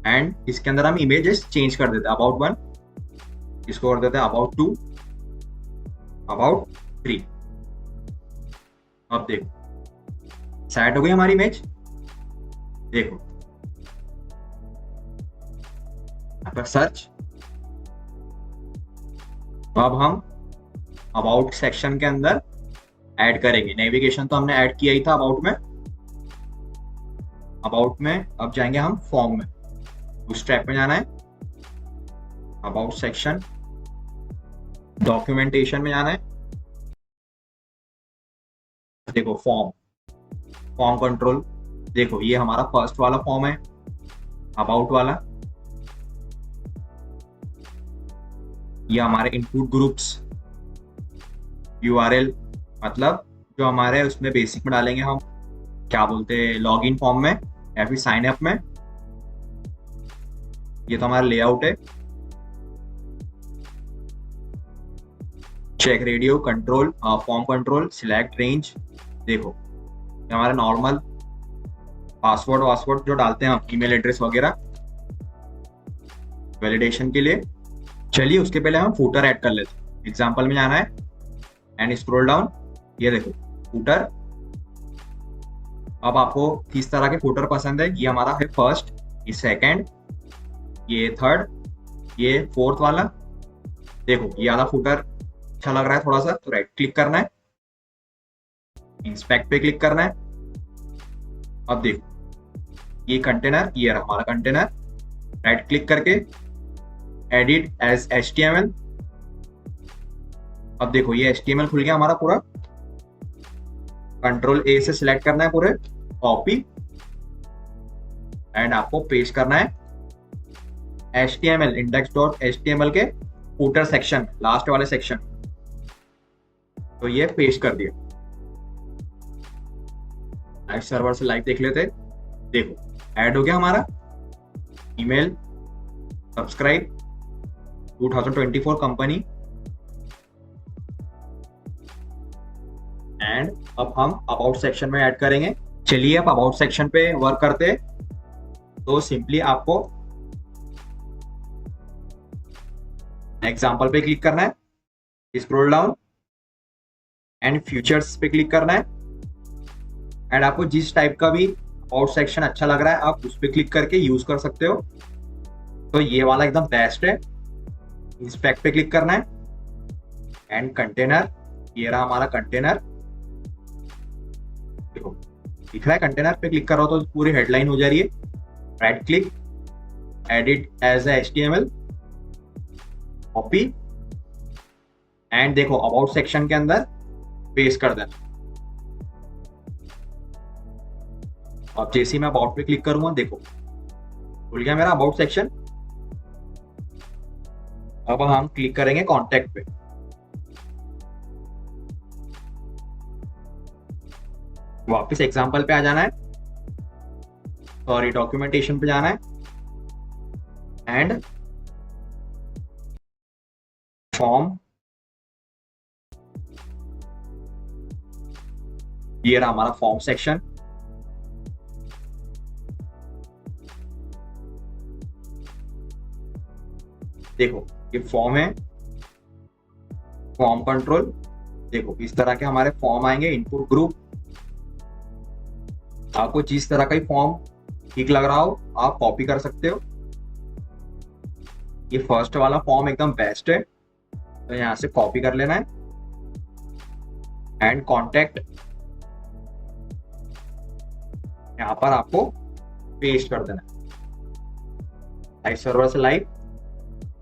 एंड इसके अंदर हम इमेजेस चेंज कर देते हैं, अबाउट 1 इसको कर देते हैं अबाउट 2, अबाउट 3। अब देखो सेट हो गई हमारी इमेज, देखो यहाँ पर सर्च। अब हम अबाउट सेक्शन के अंदर ऐड करेंगे, नेविगेशन तो हमने ऐड किया ही था अबाउट में। अबाउट में अब जाएंगे हम फॉर्म में, उस ट्रैक में जाना है, अबाउट सेक्शन, डॉक्यूमेंटेशन में जाना है। देखो फॉर्म कंट्रोल, देखो ये हमारा फर्स्ट वाला फॉर्म है, अबाउट वाला। ये हमारे इनपुट ग्रुप्स, URL मतलब जो हमारे उसमें बेसिक में डालेंगे हम, क्या बोलते हैं, लॉगिन फॉर्म में या फिर साइन अप में। ये तो हमारा लेआउट है, check radio control, form control, select range. देखो ये हमारा नॉर्मल पासवर्ड जो डालते हैं हम, ईमेल एड्रेस वगैरह वैलिडेशन के लिए। चलिए उसके पहले हम फूटर ऐड कर लेते हैं। एग्जाम्पल में जाना है एंड स्क्रॉल डाउन, ये देखो फूटर, अब आपको किस तरह के फुटर पसंद है, ये हमारा है फर्स्ट, ये सेकंड, ये थर्ड, ये फोर्थ वाला। देखो ये वाला फुटर अच्छा लग रहा है थोड़ा सा, तो राइट क्लिक करना है, इंस्पेक्ट पे क्लिक करना है। अब देखो ये कंटेनर, ये रहा हमारा कंटेनर, राइट क्लिक करके एडिट एज HTML। अब देखो ये HTML खुल गया हमारा पूरा। कंट्रोल A से सिलेक्ट करना है पूरे, कॉपी, एंड आपको पेस्ट करना है HTML index.html के फुटर सेक्शन, लास्ट वाले सेक्शन। तो ये पेस्ट कर दिया। लाइव सर्वर से लाइव देख लेते। देखो ऐड हो गया हमारा ईमेल, सब्सक्राइब 2024 कंपनी। एंड अब हम अबाउट सेक्शन में ऐड करेंगे। चलिए अब अबाउट सेक्शन पे वर्क करते। तो सिंपली आपको एग्जाम्पल पे क्लिक करना है, स्क्रॉल डाउन एंड फ्यूचर्स पे क्लिक करना है। एंड आपको जिस टाइप का भी अबाउट सेक्शन अच्छा लग रहा है आप उस पर क्लिक करके यूज कर सकते हो। तो ये वाला एकदम बेस्ट है। इंस्पेक्ट पे क्लिक करना है एंड कंटेनर, ये रहा हमारा कंटेनर। देखो दिख रहा है, कंटेनर पे क्लिक कर रहा हो तो पूरी हेडलाइन हो जा रही है। Right click, edit as HTML, copy, and देखो अबाउट सेक्शन के अंदर पेस्ट कर देना। अब जैसे ही मैं अबाउट पे क्लिक करूंगा, देखो खुल गया मेरा अबाउट सेक्शन। अब हम क्लिक करेंगे कॉन्टेक्ट पे। वापस एग्जांपल पे आ जाना है, सॉरी डॉक्यूमेंटेशन पे जाना है एंड फॉर्म, ये रहा हमारा फॉर्म सेक्शन। देखो ये फॉर्म है, फॉर्म कंट्रोल। देखो इस तरह के हमारे फॉर्म आएंगे, इनपुट ग्रुप। आपको जिस तरह का ही फॉर्म ठीक लग रहा हो आप कॉपी कर सकते हो। ये फर्स्ट वाला फॉर्म एकदम बेस्ट है, तो यहां से कॉपी कर लेना है एंड कॉन्टेक्ट यहां पर आपको पेस्ट कर देना है। लाइव सर्वर से लाइव,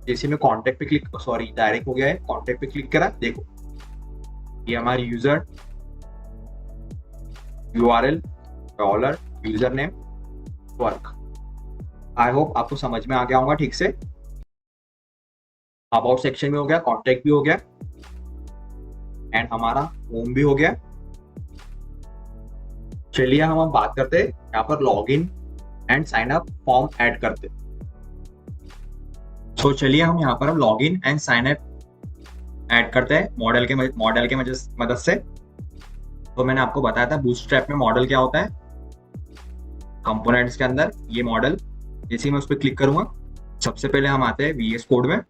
जैसे मैं कॉन्टेक्ट पे क्लिक, सॉरी डायरेक्ट हो गया है, कॉन्टेक्ट पे क्लिक करा। देखो ये हमारी user URL dollar user name work. I hope आपको समझ में आ गया होगा ठीक से। अबाउट सेक्शन भी हो गया, कॉन्टेक्ट भी हो गया एंड हमारा होम भी हो गया। चलिए हम बात करते हैं यहाँ पर login and sign up form add करते। तो चलिए हम यहाँ पर login and sign up add करते हैं मॉडल के मदद से। तो मैंने आपको बताया था बूटस्ट्रैप में मॉडल क्या होता है। कंपोनेंट्स के अंदर ये मॉडल, जैसे ही मैं उस पर क्लिक करूंगा सबसे पहले हम आते हैं VS कोड में,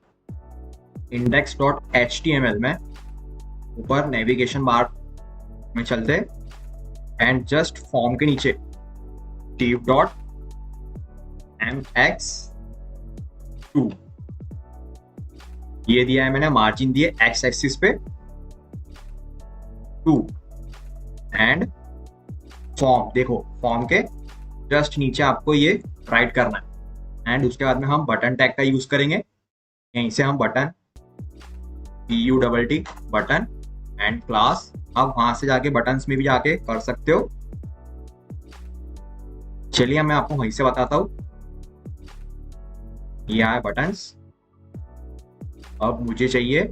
index.html में ऊपर नेविगेशन बार में चलते एंड जस्ट फॉर्म के नीचे div.mx2 ये दिया है मैंने, मार्जिन दिए x एक्सिस पे 2 एंड फॉर्म। देखो फॉर्म के जस्ट नीचे आपको ये राइट करना है एंड उसके बाद में हम बटन टैग का यूज करेंगे। यहीं से हम button BUTT button and class, आप वहां से जाके बटन्स में भी जाके कर सकते हो। चलिए मैं आपको वहीं से बताता हूं। ये है बटन्स। अब मुझे चाहिए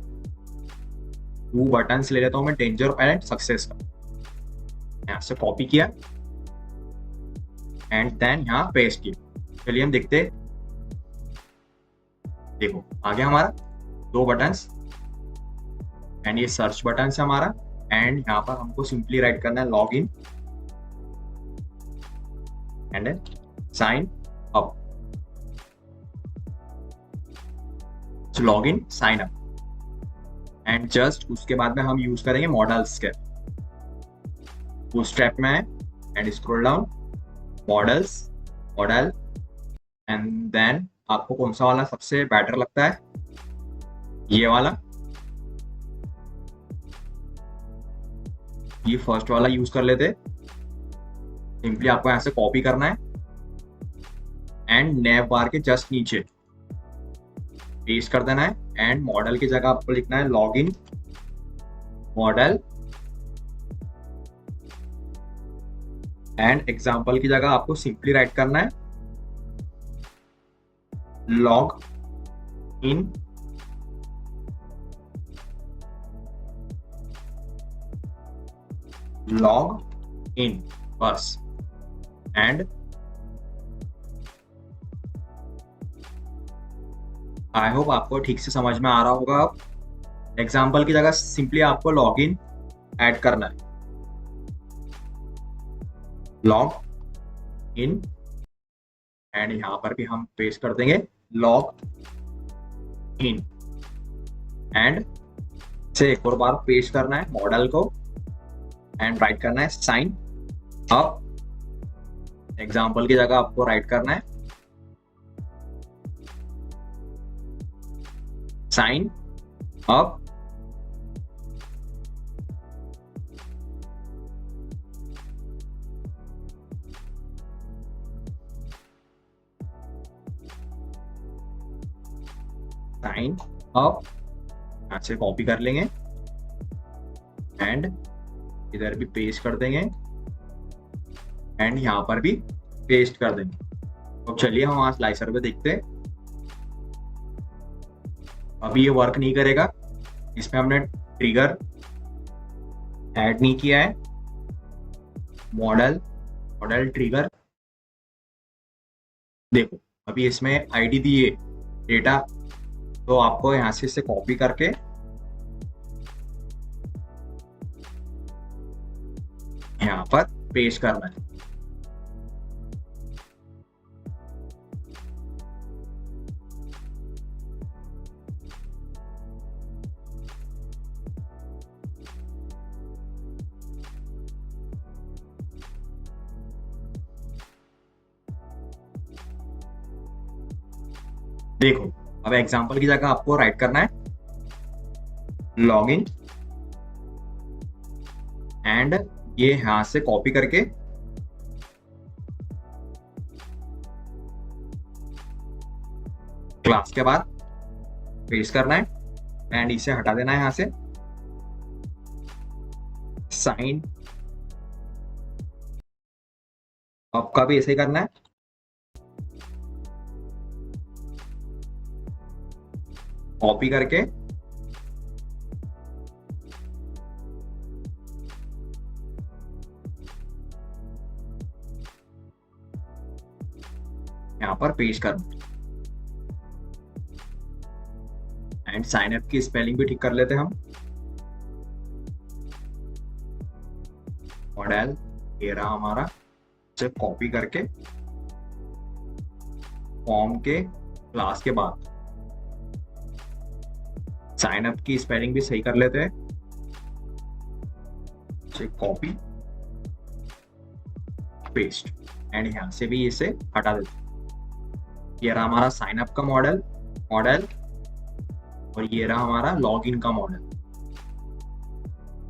2 बटन्स ले लेता हूं मैं, डेंजर एंड सक्सेस का। यहां से कॉपी किया एंड देन यहाँ पेस्ट किया। चलिए हम देखते हैं। देखो आ गया हमारा 2 बटन्स एंड ये सर्च बटन है हमारा। एंड यहाँ पर हमको सिंपली राइट करना है log in and sign up. Log in sign up and just उसके बाद में हम यूज करेंगे मॉडल्स के। बूटस्ट्रैप में and scroll down, modals, modal, and then आपको कौन सा वाला सबसे बेटर लगता है, ये वाला, ये फर्स्ट वाला यूज कर लेते। सिंपली आपको यहाँ से कॉपी करना है एंड नैव बार के जस्ट नीचे पेस्ट कर देना है एंड मॉडल की जगह आपको लिखना है लॉगिन मॉडल एंड एग्जाम्पल की जगह आपको सिंपली राइट करना है लॉग इन लॉग इन बस। एंड आई होप आपको ठीक से समझ में आ रहा होगा। अब एग्जाम्पल की जगह सिंपली आपको लॉग इन ऐड करना है, लॉग इन एंड यहां पर भी हम पेस्ट कर देंगे लॉग इन एंड से एक और बार पेस्ट करना है मॉडल को एंड राइट करना है साइन अप। एग्जाम्पल की जगह आपको राइट करना है साइन अप साइन अप, यहां से कॉपी कर लेंगे एंड इधर भी पेस्ट कर देंगे एंड यहां पर भी पेस्ट कर देंगे। तो चलिए हम वहां स्लाइसर पे देखते हैं। अभी ये वर्क नहीं करेगा, इसमें हमने ट्रिगर ऐड नहीं किया है, मॉडल मॉडल ट्रिगर। देखो अभी इसमें आईडी दी है डेटा, तो आपको यहां से इसे कॉपी करके यहां पर पेस्ट करना है। देखो अब एग्जाम्पल की जगह आपको राइट करना है लॉगिन एंड ये यहां से कॉपी करके क्लास के बाद पेस्ट करना है एंड इसे हटा देना है यहां से साइन अप का भी ऐसे ही करना है, कॉपी करके यहां पर पेस्ट करना एंड साइन अप की स्पेलिंग भी ठीक कर लेते हैं हम। मॉडल ये रहा हमारा, इसे कॉपी करके फॉर्म के क्लास के बाद साइन अप की स्पेलिंग भी सही कर लेते हैं, कॉपी पेस्ट एंड यहां से भी इसे हटा देते हैं। ये रहा हमारा साइन अप का मॉडल मॉडल और ये रहा हमारा लॉग इन का मॉडल।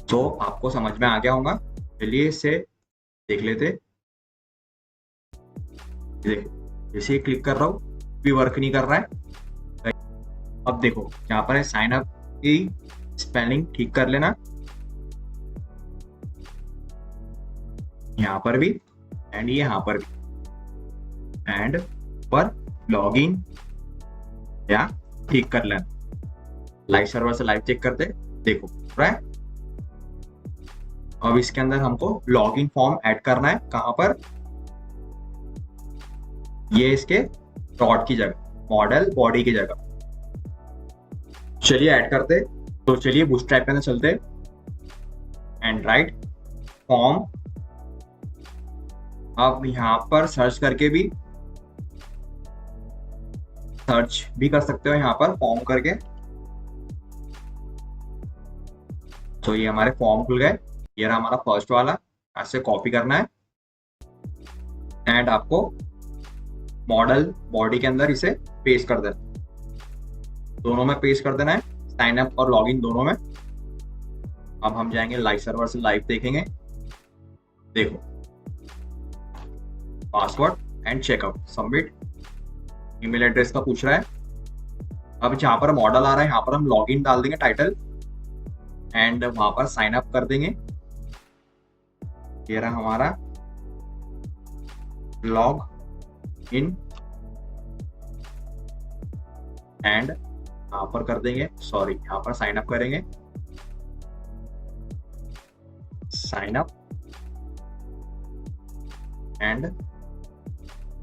तो आपको समझ में आ गया होगा। चलिए इसे देख लेते। देखो जैसे क्लिक कर रहा हूं भी वर्क नहीं कर रहा है। अब देखो यहाँ पर है साइन अप की स्पेलिंग ठीक कर लेना, यहां पर भी एंड ये यहां पर भी एंड पर लॉग इन या ठीक कर लेना। लाइव सर्वर से लाइव चेक करते, देखो राइट। अब इसके अंदर हमको लॉग इन फॉर्म ऐड करना है, कहां पर, ये इसके डॉट की जगह मॉडल बॉडी की जगह। चलिए ऐड करते। तो चलिए बूटस्ट्रैप के अंदर चलते एंड राइट फॉर्म। अब यहां पर सर्च करके भी सर्च भी कर सकते हो यहां पर फॉर्म करके। तो ये हमारे फॉर्म खुल गए। ये रहा हमारा फर्स्ट वाला, ऐसे कॉपी करना है एंड आपको मॉडल बॉडी के अंदर इसे पेस्ट कर देना, दोनों में पेस्ट कर देना है, साइन अप और लॉगिन दोनों में। अब हम जाएंगे लाइव सर्वर से, लाइव देखेंगे। देखो password and checkout, submit, email address का पूछ रहा है। अब जहां पर मॉडल आ रहा है यहाँ पर हम लॉगिन डाल देंगे टाइटल एंड वहां पर साइन अप कर देंगे। ये रहा हमारा लॉग इन एंड यहाँ पर कर देंगे, सॉरी यहाँ पर साइन अप करेंगे, साइन अप एंड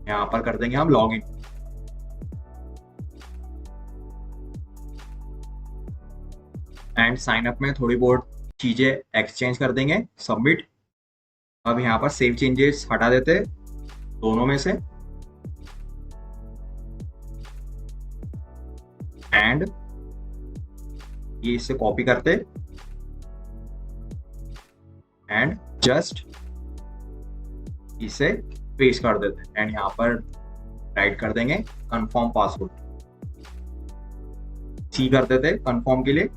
यहाँ पर कर देंगे हम log in. And sign up में थोड़ी बहुत चीजें एक्सचेंज कर देंगे, सबमिट। अब यहाँ पर सेव चेंजेस हटा देते दोनों में से एंड ये इसे कॉपी करते एंड जस्ट इसे पेस्ट कर देते एंड यहाँ पर राइट कर देंगे कंफर्म पासवर्ड, सी कर देते कंफर्म के लिए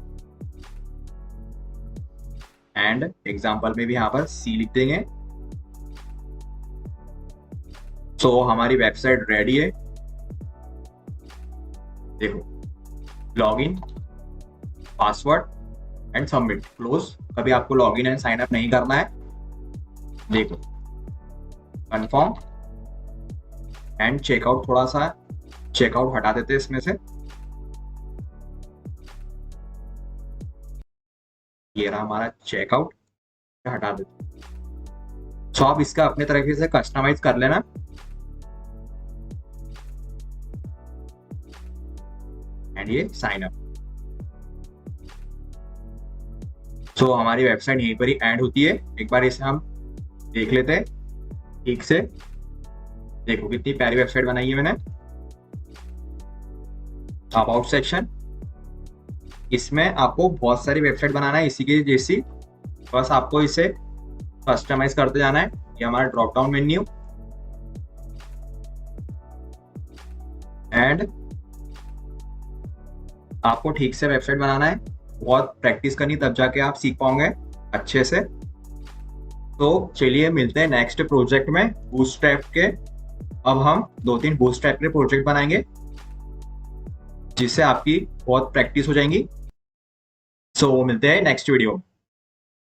एंड एग्जाम्पल में भी यहाँ पर सी लिख देंगे। सो हमारी वेबसाइट रेडी है। देखो login, password and submit, close. कभी आपको लॉगिन एंड साइन अप नहीं करना है। देखो कंफर्म एंड चेकआउट, थोड़ा सा चेकआउट हटा देते इसमें से। ये रहा हमारा चेकआउट, हटा देते। सो आप इसका अपने तरीके से कस्टमाइज कर लेना। एंड ये साइन अप। सो हमारी वेबसाइट यहीं पर ही एंड होती है। एक बार इसे हम देख लेते हैं ठीक से। देखो कितनी प्यारी वेबसाइट बनाई है मैंने। अबाउट सेक्शन, इसमें आपको बहुत सारी वेबसाइट बनाना है इसी के जैसी, बस आपको इसे कस्टमाइज करते जाना है। ये हमारा ड्रॉप डाउन मेन्यू एंड आपको ठीक से वेबसाइट बनाना है, बहुत प्रैक्टिस करनी, तब जाके आप सीख पाओगे अच्छे से। तो चलिए मिलते हैं नेक्स्ट प्रोजेक्ट में बूटस्ट्रैप के। अब हम 2-3 बूटस्ट्रैप के प्रोजेक्ट बनाएंगे जिससे आपकी बहुत प्रैक्टिस हो जाएंगी। सो मिलते हैं नेक्स्ट वीडियो में।